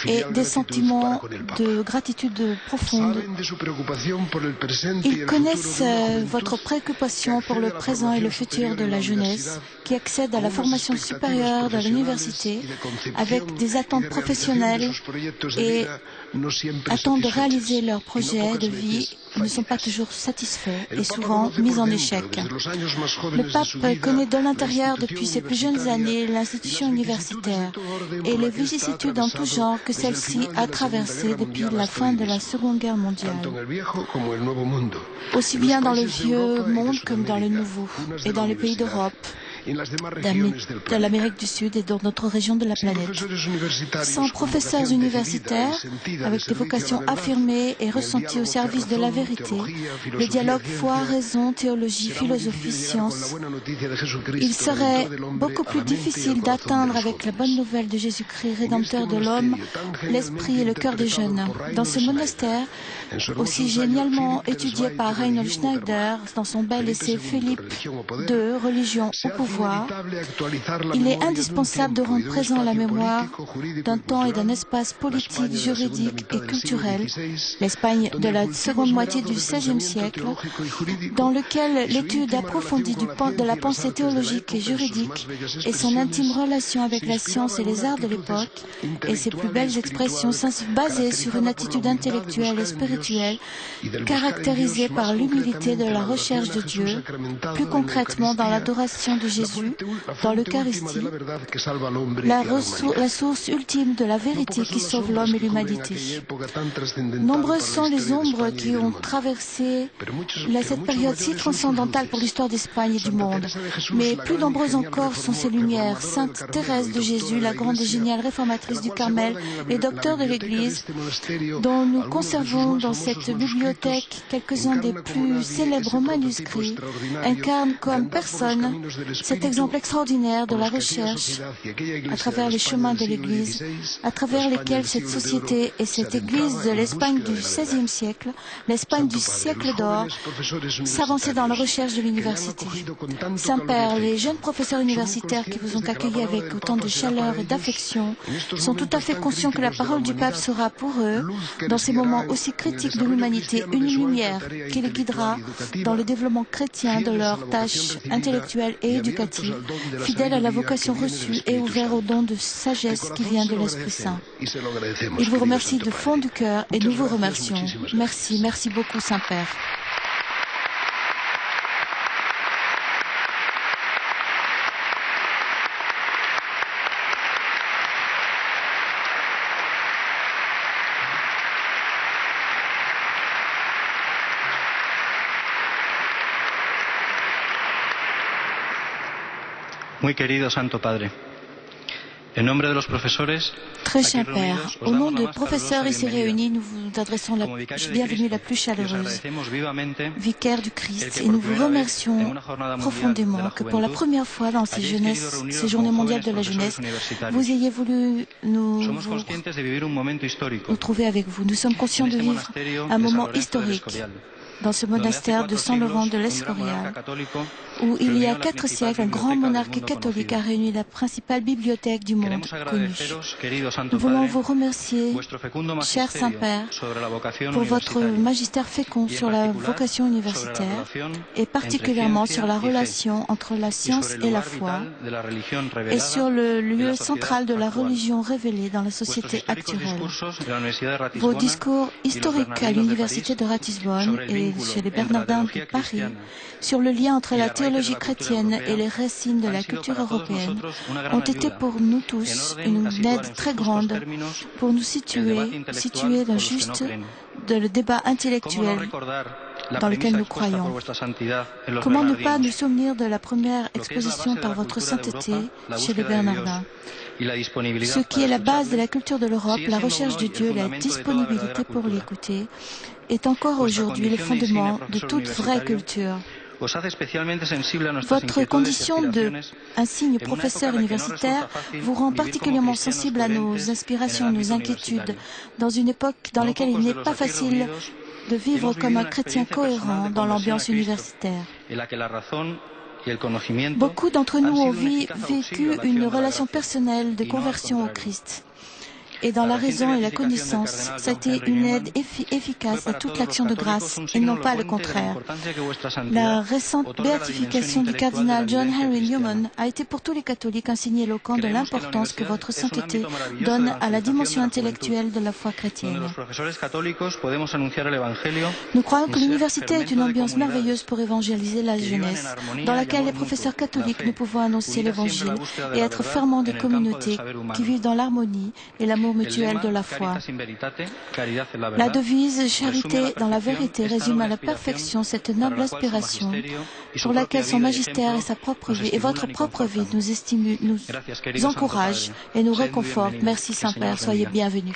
et des sentiments de gratitude profonde. Ils connaissent votre préoccupation pour le présent et le futur de la jeunesse qui accède à la formation supérieure de l'université avec des attentes professionnelles et attendent de réaliser leurs projets de vie ne sont pas toujours satisfaits et souvent mis en échec. Le pape connaît de l'intérieur depuis ses plus jeunes années l'institution universitaire et les vicissitudes en tout genre que celle-ci a traversées depuis la fin de la Seconde Guerre mondiale, aussi bien dans le vieux monde comme dans le nouveau, et dans les pays d'Europe, de l'Amérique du Sud et dans d'autres régions de la planète. Sans professeurs universitaires, avec des vocations affirmées et ressenties au service de la vérité, le dialogue foi, raison, théologie, philosophie, science, il serait beaucoup plus difficile d'atteindre avec la bonne nouvelle de Jésus-Christ, rédempteur de l'homme, l'esprit et le cœur des jeunes. Dans ce monastère, aussi génialement étudié par Reinhold Schneider dans son bel essai Philippe II, Religion au pouvoir, il est indispensable de rendre présent la mémoire d'un temps et d'un espace politique, juridique et culturel, l'Espagne de la seconde moitié du XVIe siècle, dans lequel l'étude approfondie de la pensée théologique et juridique et son intime relation avec la science et les arts de l'époque et ses plus belles expressions basées sur une attitude intellectuelle et spirituelle caractérisée par l'humilité de la recherche de Dieu, plus concrètement dans l'adoration de Jésus Jésus dans l'Eucharistie, la source ultime de la vérité qui sauve l'homme et l'humanité. Nombreuses sont les ombres qui ont traversé cette période si transcendantale pour l'histoire d'Espagne et du monde. Mais plus nombreuses encore sont ces lumières. Sainte Thérèse de Jésus, la grande et géniale réformatrice du Carmel et docteur de l'Église, dont nous conservons dans cette bibliothèque quelques-uns des plus célèbres manuscrits, incarne comme personne cet exemple extraordinaire de la recherche à travers les chemins de l'Église, à travers lesquels cette société et cette Église de l'Espagne du XVIe siècle, l'Espagne du siècle d'or, s'avançaient dans la recherche de l'université. Saint-Père, les jeunes professeurs universitaires qui vous ont accueillis avec autant de chaleur et d'affection sont tout à fait conscients que la parole du pape sera pour eux, dans ces moments aussi critiques de l'humanité, une lumière qui les guidera dans le développement chrétien de leurs tâches intellectuelles et éducatives, fidèles à la vocation reçue et ouverts au don de sagesse qui vient de l'Esprit Saint. Il vous remercie de fond du cœur et nous vous remercions. Merci, merci beaucoup, Saint-Père. Muy querido Santo Padre, en nombre de los profesores, très cher Père, au nom des professeurs ici réunis, nous vous adressons la bienvenue la plus chaleureuse, vicaire du Christ, et nous vous remercions profondément que pour la première fois dans ces journées mondiales de la jeunesse, vous ayez voulu nous trouver avec vous. Nous sommes conscients de vivre un moment historique dans ce monastère de San Laurent de l'Escorial, où il y a 4 siècles, un grand monarque catholique a réuni la principale bibliothèque du monde connue. Nous voulons vous remercier, cher Saint-Père, pour votre magistère fécond sur la vocation universitaire et particulièrement sur la relation entre la science et la foi et sur le lieu central de la religion révélée dans la société actuelle. Vos discours historiques à l'université de Ratisbonne et chez les Bernardins de Paris sur le lien entre la théologie chrétienne et les racines de la culture européenne ont été pour nous tous une aide très grande pour nous situer dans juste le débat intellectuel dans lequel nous croyons. Comment ne pas nous souvenir de la première exposition par votre sainteté chez les Bernardins? Ce qui est la base de la culture de l'Europe, la recherche de Dieu, la disponibilité pour l'écouter, est encore aujourd'hui le fondement de toute vraie culture. Votre condition d'insigne professeur universitaire vous rend particulièrement sensible à nos inspirations, nos inquiétudes, dans une époque dans laquelle il n'est pas facile de vivre comme un chrétien cohérent dans l'ambiance universitaire. Beaucoup d'entre nous ont vécu une relation personnelle de conversion au Christ. Et dans la raison et la connaissance, ça a été une aide efficace à toute l'action de grâce, et non pas le contraire. La récente béatification du cardinal John Henry Newman a été pour tous les catholiques un signe éloquent de l'importance que votre sainteté donne à la dimension intellectuelle de la foi chrétienne. Nous croyons que l'université est une ambiance merveilleuse pour évangéliser la jeunesse, dans laquelle les professeurs catholiques nous pouvons annoncer l'évangile et être ferments des communautés qui vivent dans l'harmonie et l'amour mutuel de la foi. La devise « Charité dans la vérité » résume à la perfection cette noble aspiration pour laquelle son magistère et sa propre vie et votre propre vie nous encouragent et nous réconfortent. Merci Saint-Père, soyez bienvenus.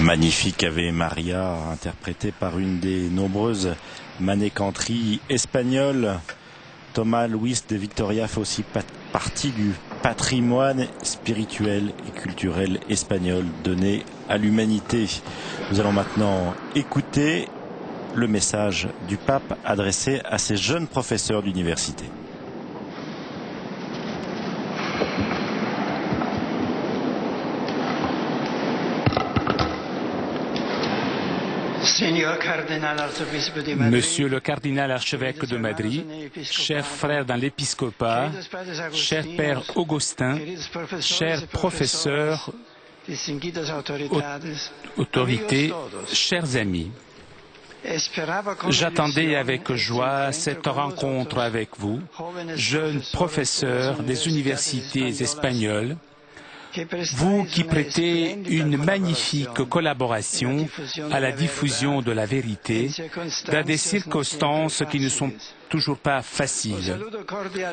Magnifique Ave Maria, interprété par une des nombreuses manécanteries espagnoles. Thomas Luis de Victoria fait aussi partie du patrimoine spirituel et culturel espagnol donné à l'humanité. Nous allons maintenant écouter le message du pape adressé à ces jeunes professeurs d'université. Monsieur le cardinal archevêque de Madrid, chers frères dans l'épiscopat, chers pères Augustin, chers professeurs, autorités, chers amis, j'attendais avec joie cette rencontre avec vous, jeunes professeurs des universités espagnoles, vous qui prêtez une magnifique collaboration à la diffusion de la vérité dans des circonstances qui ne sont toujours pas faciles.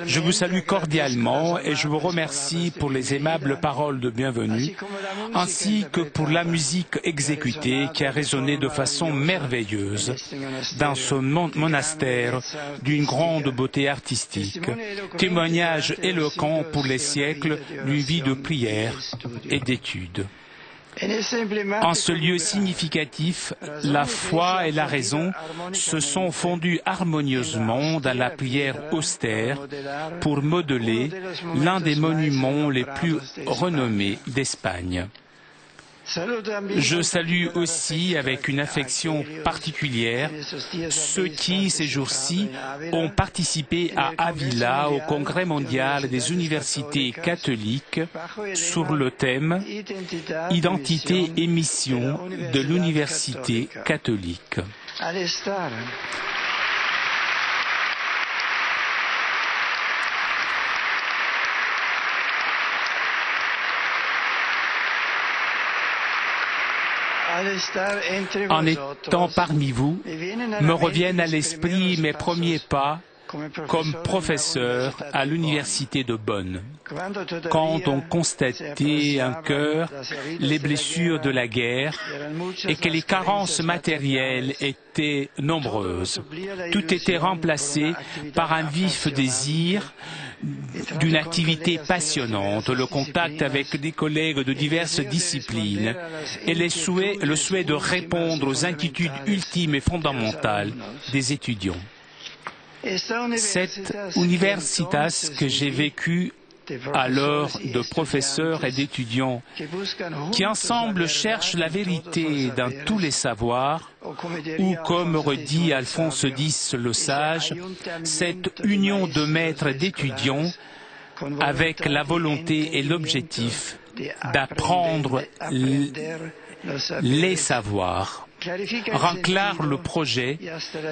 Je vous salue cordialement et je vous remercie pour les aimables paroles de bienvenue, ainsi que pour la musique exécutée qui a résonné de façon merveilleuse dans ce monastère d'une grande beauté artistique, témoignage éloquent pour les siècles d'une vie de prière et d'études. En ce lieu significatif, la foi et la raison se sont fondues harmonieusement dans la prière austère pour modeler l'un des monuments les plus renommés d'Espagne. Je salue aussi avec une affection particulière ceux qui, ces jours-ci, ont participé à Avila au Congrès mondial des universités catholiques sur le thème « Identité et mission de l'université catholique ». En étant parmi vous, me reviennent à l'esprit mes premiers pas comme professeur à l'université de Bonn, quand on constatait en cœur les blessures de la guerre et que les carences matérielles étaient nombreuses. Tout était remplacé par un vif désir d'une activité passionnante, le contact avec des collègues de diverses disciplines et le souhait de répondre aux inquiétudes ultimes et fondamentales des étudiants. Cette universitas que j'ai vécue alors de professeurs et d'étudiants qui ensemble cherchent la vérité dans tous les savoirs, ou comme redit Alphonse X le Sage, cette union de maîtres et d'étudiants avec la volonté et l'objectif d'apprendre les savoirs, rend clair le projet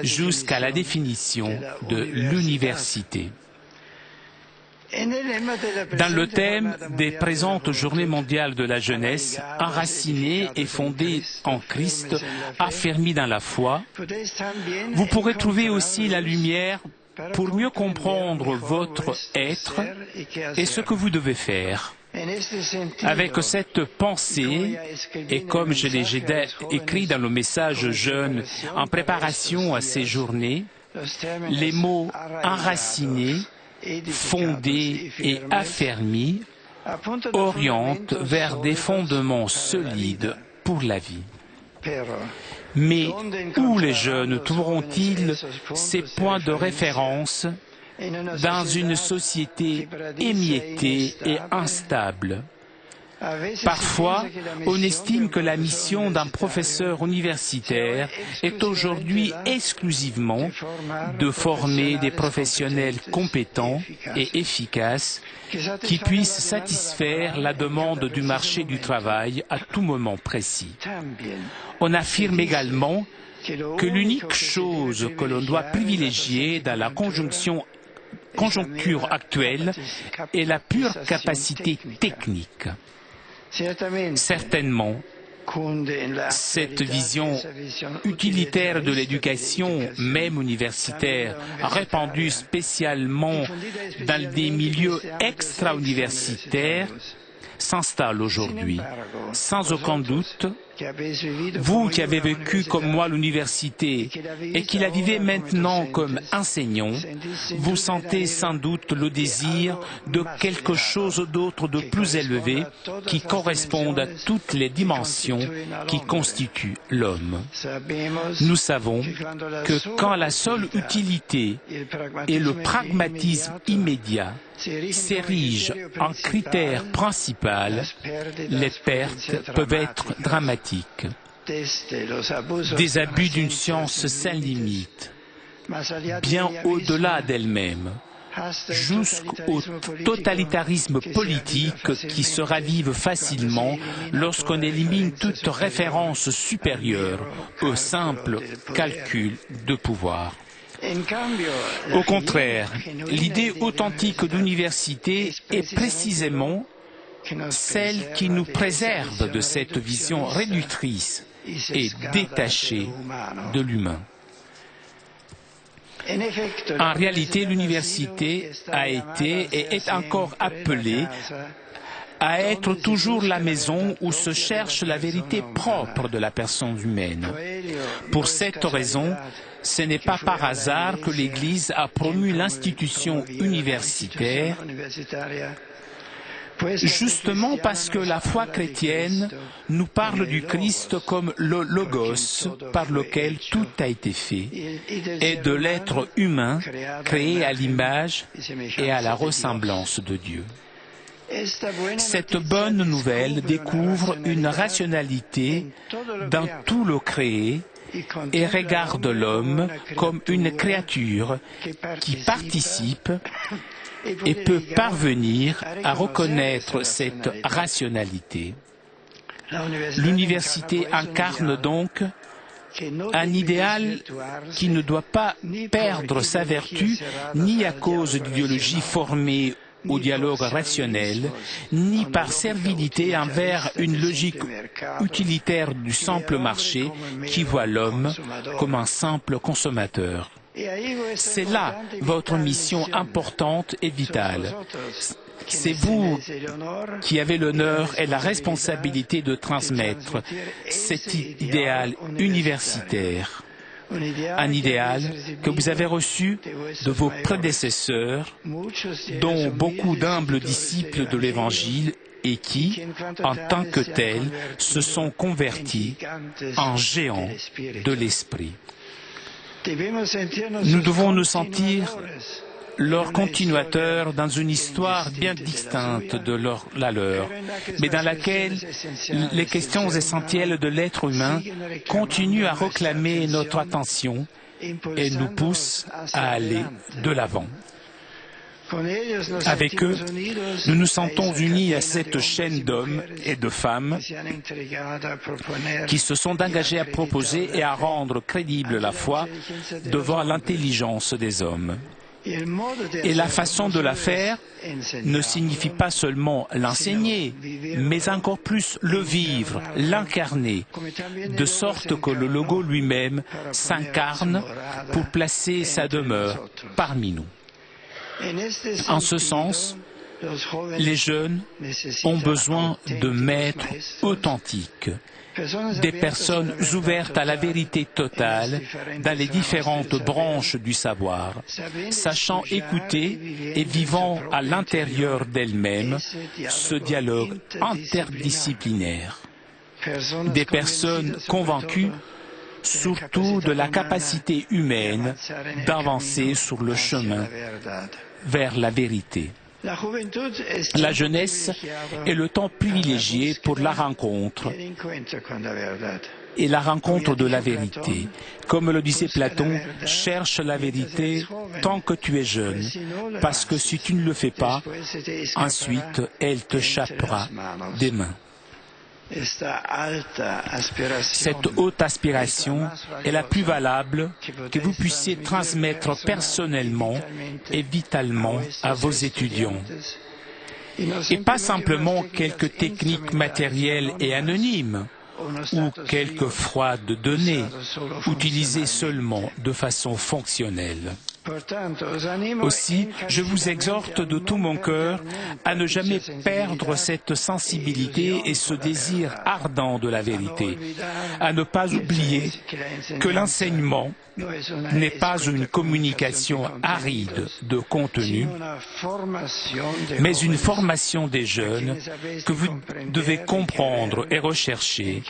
jusqu'à la définition de l'université. Dans le thème des présentes Journées mondiales de la jeunesse, enracinée et fondée en Christ, affermie dans la foi, vous pourrez trouver aussi la lumière pour mieux comprendre votre être et ce que vous devez faire. Avec cette pensée, et comme je l'ai écrit dans le message jeune en préparation à ces journées, les mots enracinés, fondés et affermis orientent vers des fondements solides pour la vie. Mais où les jeunes trouveront-ils ces points de référence dans une société émiettée et instable? Parfois, on estime que la mission d'un professeur universitaire est aujourd'hui exclusivement de former des professionnels compétents et efficaces qui puissent satisfaire la demande du marché du travail à tout moment précis. On affirme également que l'unique chose que l'on doit privilégier dans la conjoncture actuelle est la pure capacité technique. Certainement, cette vision utilitaire de l'éducation, même universitaire, répandue spécialement dans des milieux extra-universitaires, s'installe aujourd'hui, sans aucun doute, Vous qui avez vécu comme moi l'université et qui la vivez maintenant comme enseignant, vous sentez sans doute le désir de quelque chose d'autre de plus élevé qui corresponde à toutes les dimensions qui constituent l'homme. Nous savons que quand la seule utilité et le pragmatisme immédiat s'érigent en critère principal, les pertes peuvent être dramatiques. Des abus d'une science sans limite, bien au-delà d'elle-même, jusqu'au totalitarisme politique qui se ravive facilement lorsqu'on élimine toute référence supérieure au simple calcul de pouvoir. Au contraire, l'idée authentique d'université est précisément celle qui nous préserve de cette vision réductrice et détachée de l'humain. En réalité, l'université a été et est encore appelée à être toujours la maison où se cherche la vérité propre de la personne humaine. Pour cette raison, ce n'est pas par hasard que l'Église a promu l'institution universitaire, justement parce que la foi chrétienne nous parle du Christ comme le Logos par lequel tout a été fait, et de l'être humain créé à l'image et à la ressemblance de Dieu. Cette bonne nouvelle découvre une rationalité dans tout le créé et regarde l'homme comme une créature qui participe et peut parvenir à reconnaître cette rationalité. L'université incarne donc un idéal qui ne doit pas perdre sa vertu ni à cause d'idéologies formées au dialogue rationnel, ni par servilité envers une logique utilitaire du simple marché qui voit l'homme comme un simple consommateur. C'est là votre mission importante et vitale. C'est vous qui avez l'honneur et la responsabilité de transmettre cet idéal universitaire. Un idéal que vous avez reçu de vos prédécesseurs, dont beaucoup d'humbles disciples de l'Évangile et qui, en tant que tels, se sont convertis en géants de l'Esprit. Nous devons nous sentir leurs continuateurs dans une histoire bien distincte de la leur, mais dans laquelle les questions essentielles de l'être humain continuent à réclamer notre attention et nous poussent à aller de l'avant. Avec eux, nous nous sentons unis à cette chaîne d'hommes et de femmes qui se sont engagés à proposer et à rendre crédible la foi devant l'intelligence des hommes. Et la façon de la faire ne signifie pas seulement l'enseigner, mais encore plus le vivre, l'incarner, de sorte que le logo lui-même s'incarne pour placer sa demeure parmi nous. En ce sens, les jeunes ont besoin de maîtres authentiques, des personnes ouvertes à la vérité totale dans les différentes branches du savoir, sachant écouter et vivant à l'intérieur d'elles-mêmes ce dialogue interdisciplinaire. Des personnes convaincues surtout de la capacité humaine d'avancer sur le chemin vers la vérité. La jeunesse est le temps privilégié pour la rencontre et la rencontre de la vérité. Comme le disait Platon, cherche la vérité tant que tu es jeune, parce que si tu ne le fais pas, ensuite elle te chappera des mains. Cette haute aspiration est la plus valable que vous puissiez transmettre personnellement et vitalement à vos étudiants. Et pas simplement quelques techniques matérielles et anonymes ou quelques froides données utilisées seulement de façon fonctionnelle. Aussi, je vous exhorte de tout mon cœur à ne jamais perdre cette sensibilité et ce désir ardent de la vérité, à ne pas oublier que l'enseignement n'est pas une communication aride de contenu, mais une formation des jeunes que vous devez comprendre et rechercher,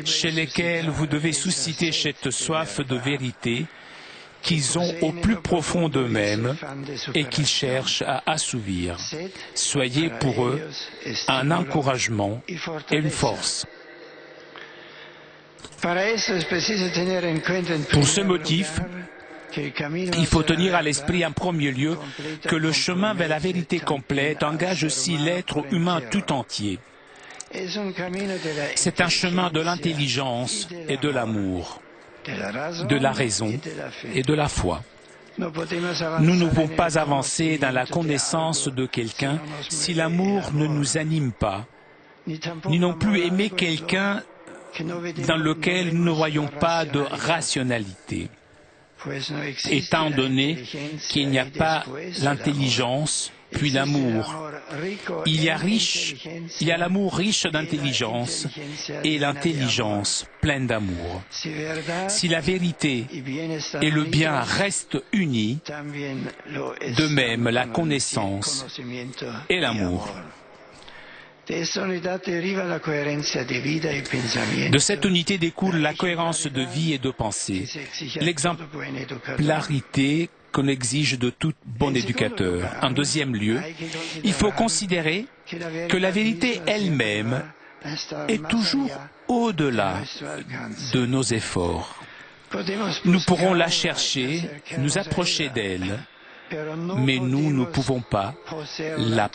chez lesquels vous devez susciter cette soif de vérité qu'ils ont au plus profond d'eux-mêmes et qu'ils cherchent à assouvir. Soyez pour eux un encouragement et une force. Pour ce motif, il faut tenir à l'esprit en premier lieu que le chemin vers la vérité complète engage aussi l'être humain tout entier. C'est un chemin de l'intelligence et de l'amour, de la raison et de la foi. Nous ne pouvons pas avancer dans la connaissance de quelqu'un si l'amour ne nous anime pas, ni non plus aimer quelqu'un dans lequel nous ne voyons pas de rationalité. Étant donné qu'il n'y a pas l'intelligence, puis l'amour. Il y a l'amour riche d'intelligence et l'intelligence pleine d'amour. Si la vérité et le bien restent unis, de même la connaissance et l'amour. De cette unité découle la cohérence de vie et de pensée, l'exemplarité qu'on exige de tout bon éducateur. En deuxième lieu, il faut considérer que la vérité elle-même est toujours au-delà de nos efforts. Nous pourrons la chercher, nous approcher d'elle, mais nous ne pouvons pas la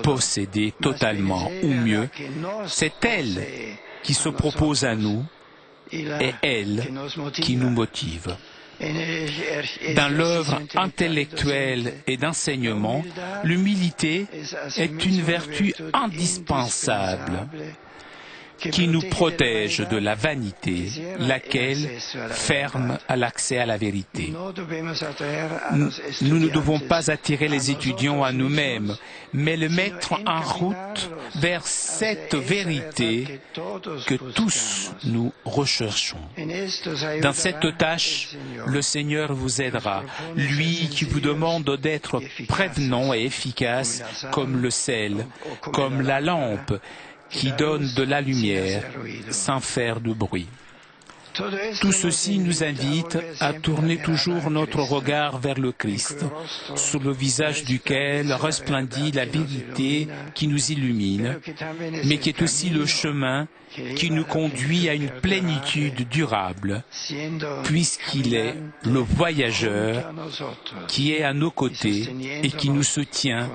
posséder totalement, ou mieux, c'est elle qui se propose à nous et elle qui nous motive. Dans l'œuvre intellectuelle et d'enseignement, l'humilité est une vertu indispensable qui nous protège de la vanité, laquelle ferme à l'accès à la vérité. Nous ne devons pas attirer les étudiants à nous-mêmes, mais les mettre en route vers cette vérité que tous nous recherchons. Dans cette tâche, le Seigneur vous aidera, lui qui vous demande d'être prévenant et efficace comme le sel, comme la lampe, qui donne de la lumière sans faire de bruit. Tout ceci nous invite à tourner toujours notre regard vers le Christ, sur le visage duquel resplendit la vérité qui nous illumine, mais qui est aussi le chemin qui nous conduit à une plénitude durable, puisqu'il est le voyageur qui est à nos côtés et qui nous soutient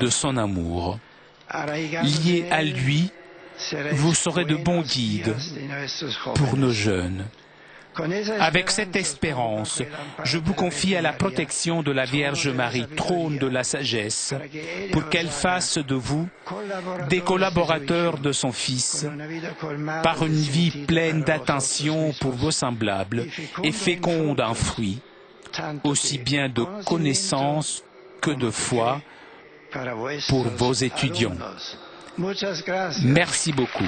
de son amour. Liés à lui, vous serez de bons guides pour nos jeunes. Avec cette espérance, je vous confie à la protection de la Vierge Marie, trône de la sagesse, pour qu'elle fasse de vous des collaborateurs de son Fils, par une vie pleine d'attention pour vos semblables et féconde en fruits, aussi bien de connaissance que de foi, pour vos étudiants. Merci beaucoup.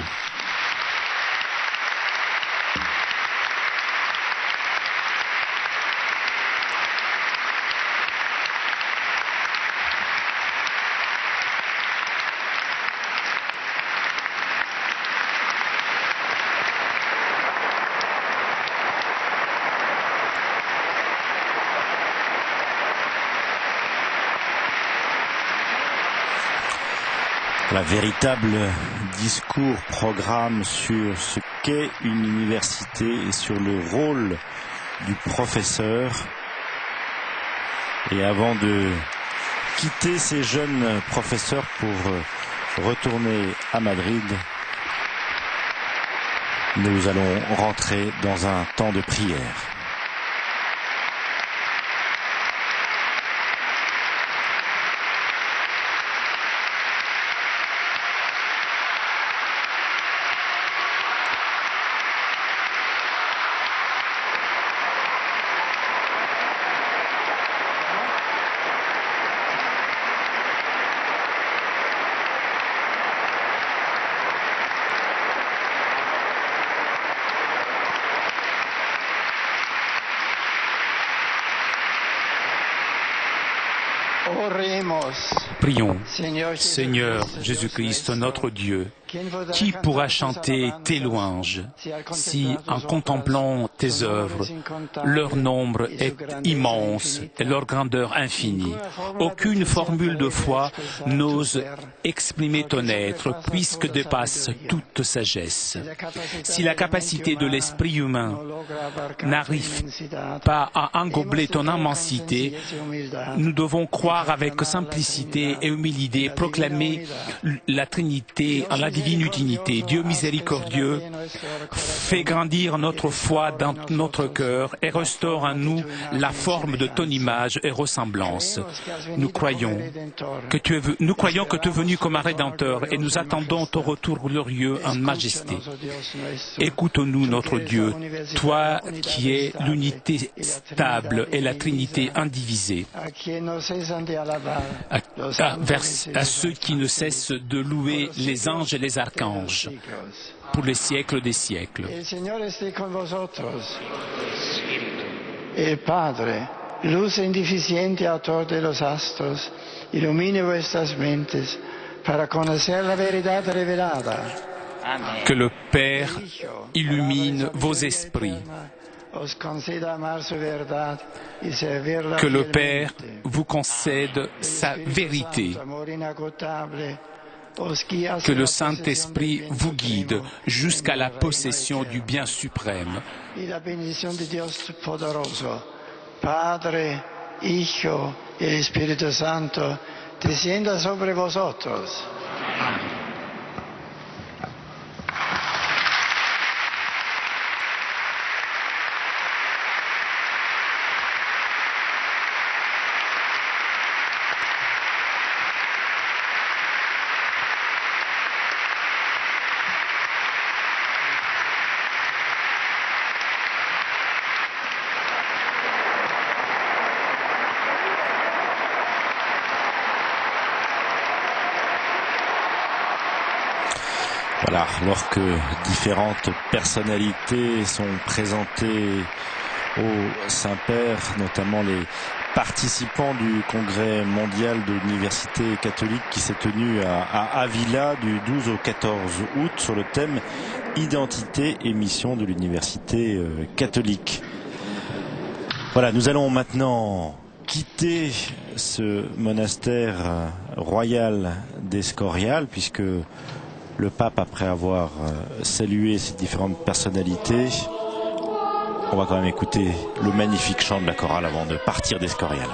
Un véritable discours, programme sur ce qu'est une université et sur le rôle du professeur. Et avant de quitter ces jeunes professeurs pour retourner à Madrid, nous allons rentrer dans un temps de prière. Prions. Seigneur Jésus-Christ, notre Dieu, qui pourra chanter tes louanges si, en contemplant tes œuvres, leur nombre est immense et leur grandeur infinie? Aucune formule de foi n'ose exprimer ton être, puisque dépasse toute sagesse. Si la capacité de l'esprit humain n'arrive pas à engobler ton immensité, nous devons croire avec simplicité et humilité, proclamer la Trinité en la divine utilité. Dieu miséricordieux, fais grandir notre foi dans notre cœur et restaure en nous la forme de ton image et ressemblance. Nous croyons que tu es venu comme un Rédempteur et nous attendons ton retour glorieux en majesté. Écoute-nous, notre Dieu, toi qui es l'unité stable et la Trinité indivisée. À ceux qui ne cessent de louer les anges et les archanges pour les siècles des siècles. El Padre, luz indeficiente autor de los astros, ilumine vuestras mentes para conocer la verdad revelada. Que le Père illumine vos esprits. Que le Père vous concède sa vérité. Que le Saint-Esprit vous guide jusqu'à la possession du bien suprême. Padre, Hijo y el Espíritu Santo, descienda sobre vosotros. Voilà, alors que différentes personnalités sont présentées au Saint-Père, notamment les participants du congrès mondial de l'Université catholique qui s'est tenu à Avila du 12 au 14 août sur le thème Identité et mission de l'Université catholique. Voilà, nous allons maintenant quitter ce monastère royal d'Escorial, puisque le pape, après avoir salué ces différentes personnalités, on va quand même écouter le magnifique chant de la chorale avant de partir d'Escorial.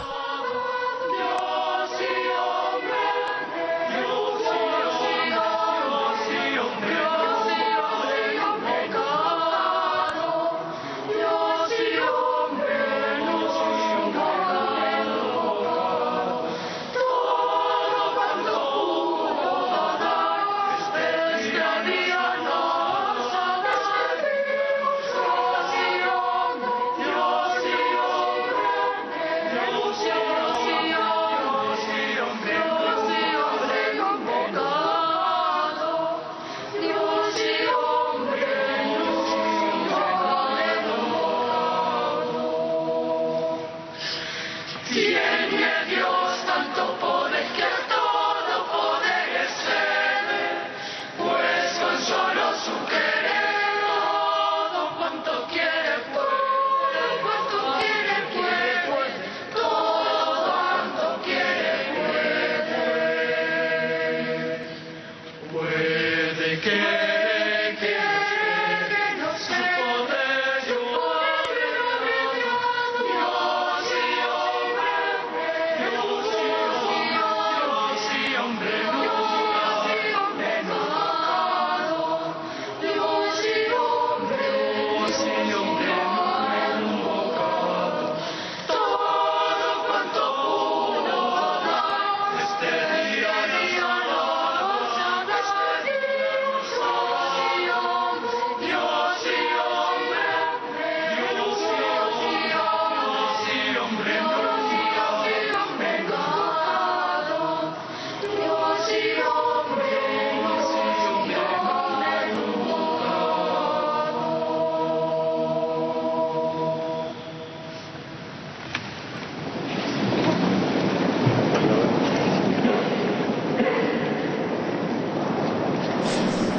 Dios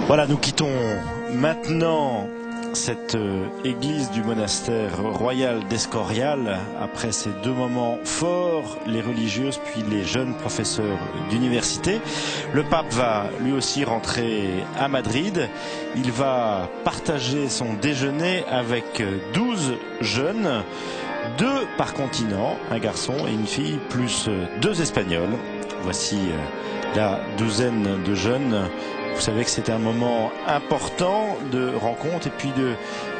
Voilà, nous quittons maintenant cette église du monastère royal d'Escorial. Après ces deux moments forts, les religieuses puis les jeunes professeurs d'université. Le pape va lui aussi rentrer à Madrid. Il va partager son déjeuner avec 12 jeunes, 2 par continent, un garçon et une fille, plus 2 Espagnols. Voici la douzaine de jeunes. Vous savez que c'est un moment important de rencontre et puis de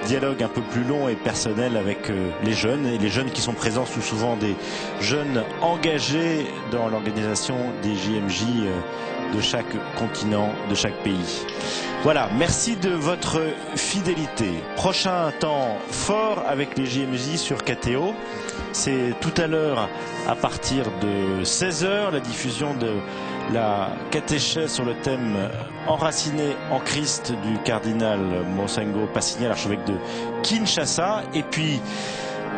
dialogue un peu plus long et personnel avec les jeunes. Et les jeunes qui sont présents sont souvent des jeunes engagés dans l'organisation des JMJ de chaque continent, de chaque pays. Voilà, merci de votre fidélité. Prochain temps fort avec les JMJ sur KTO. C'est tout à l'heure à partir de 16h, la diffusion de la catéchèse sur le thème Enraciné en Christ du cardinal Monsengo Passigna, l'archevêque de Kinshasa. Et puis,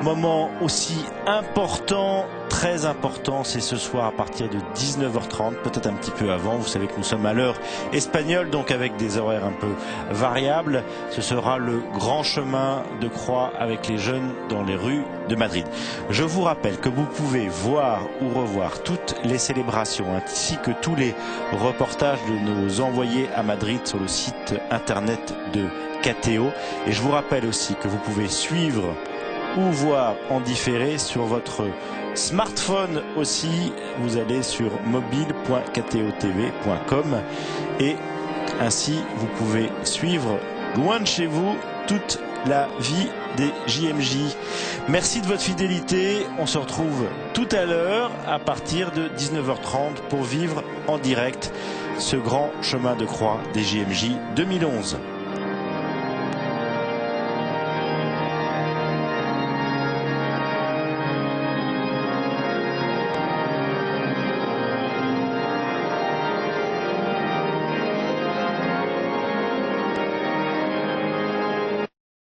moment aussi important, très important, c'est ce soir à partir de 19h30, peut-être un petit peu avant. Vous savez que nous sommes à l'heure espagnole, donc avec des horaires un peu variables. Ce sera le grand chemin de croix avec les jeunes dans les rues de Madrid. Je vous rappelle que vous pouvez voir ou revoir toutes les célébrations ainsi que tous les reportages de nos envoyés à Madrid sur le site internet de KTO. Et je vous rappelle aussi que vous pouvez suivre ou voir en différé sur votre smartphone aussi. Vous allez sur mobile.ktotv.com et ainsi vous pouvez suivre loin de chez vous toute la vie des JMJ. Merci de votre fidélité. On se retrouve tout à l'heure à partir de 19h30 pour vivre en direct ce grand chemin de croix des JMJ 2011.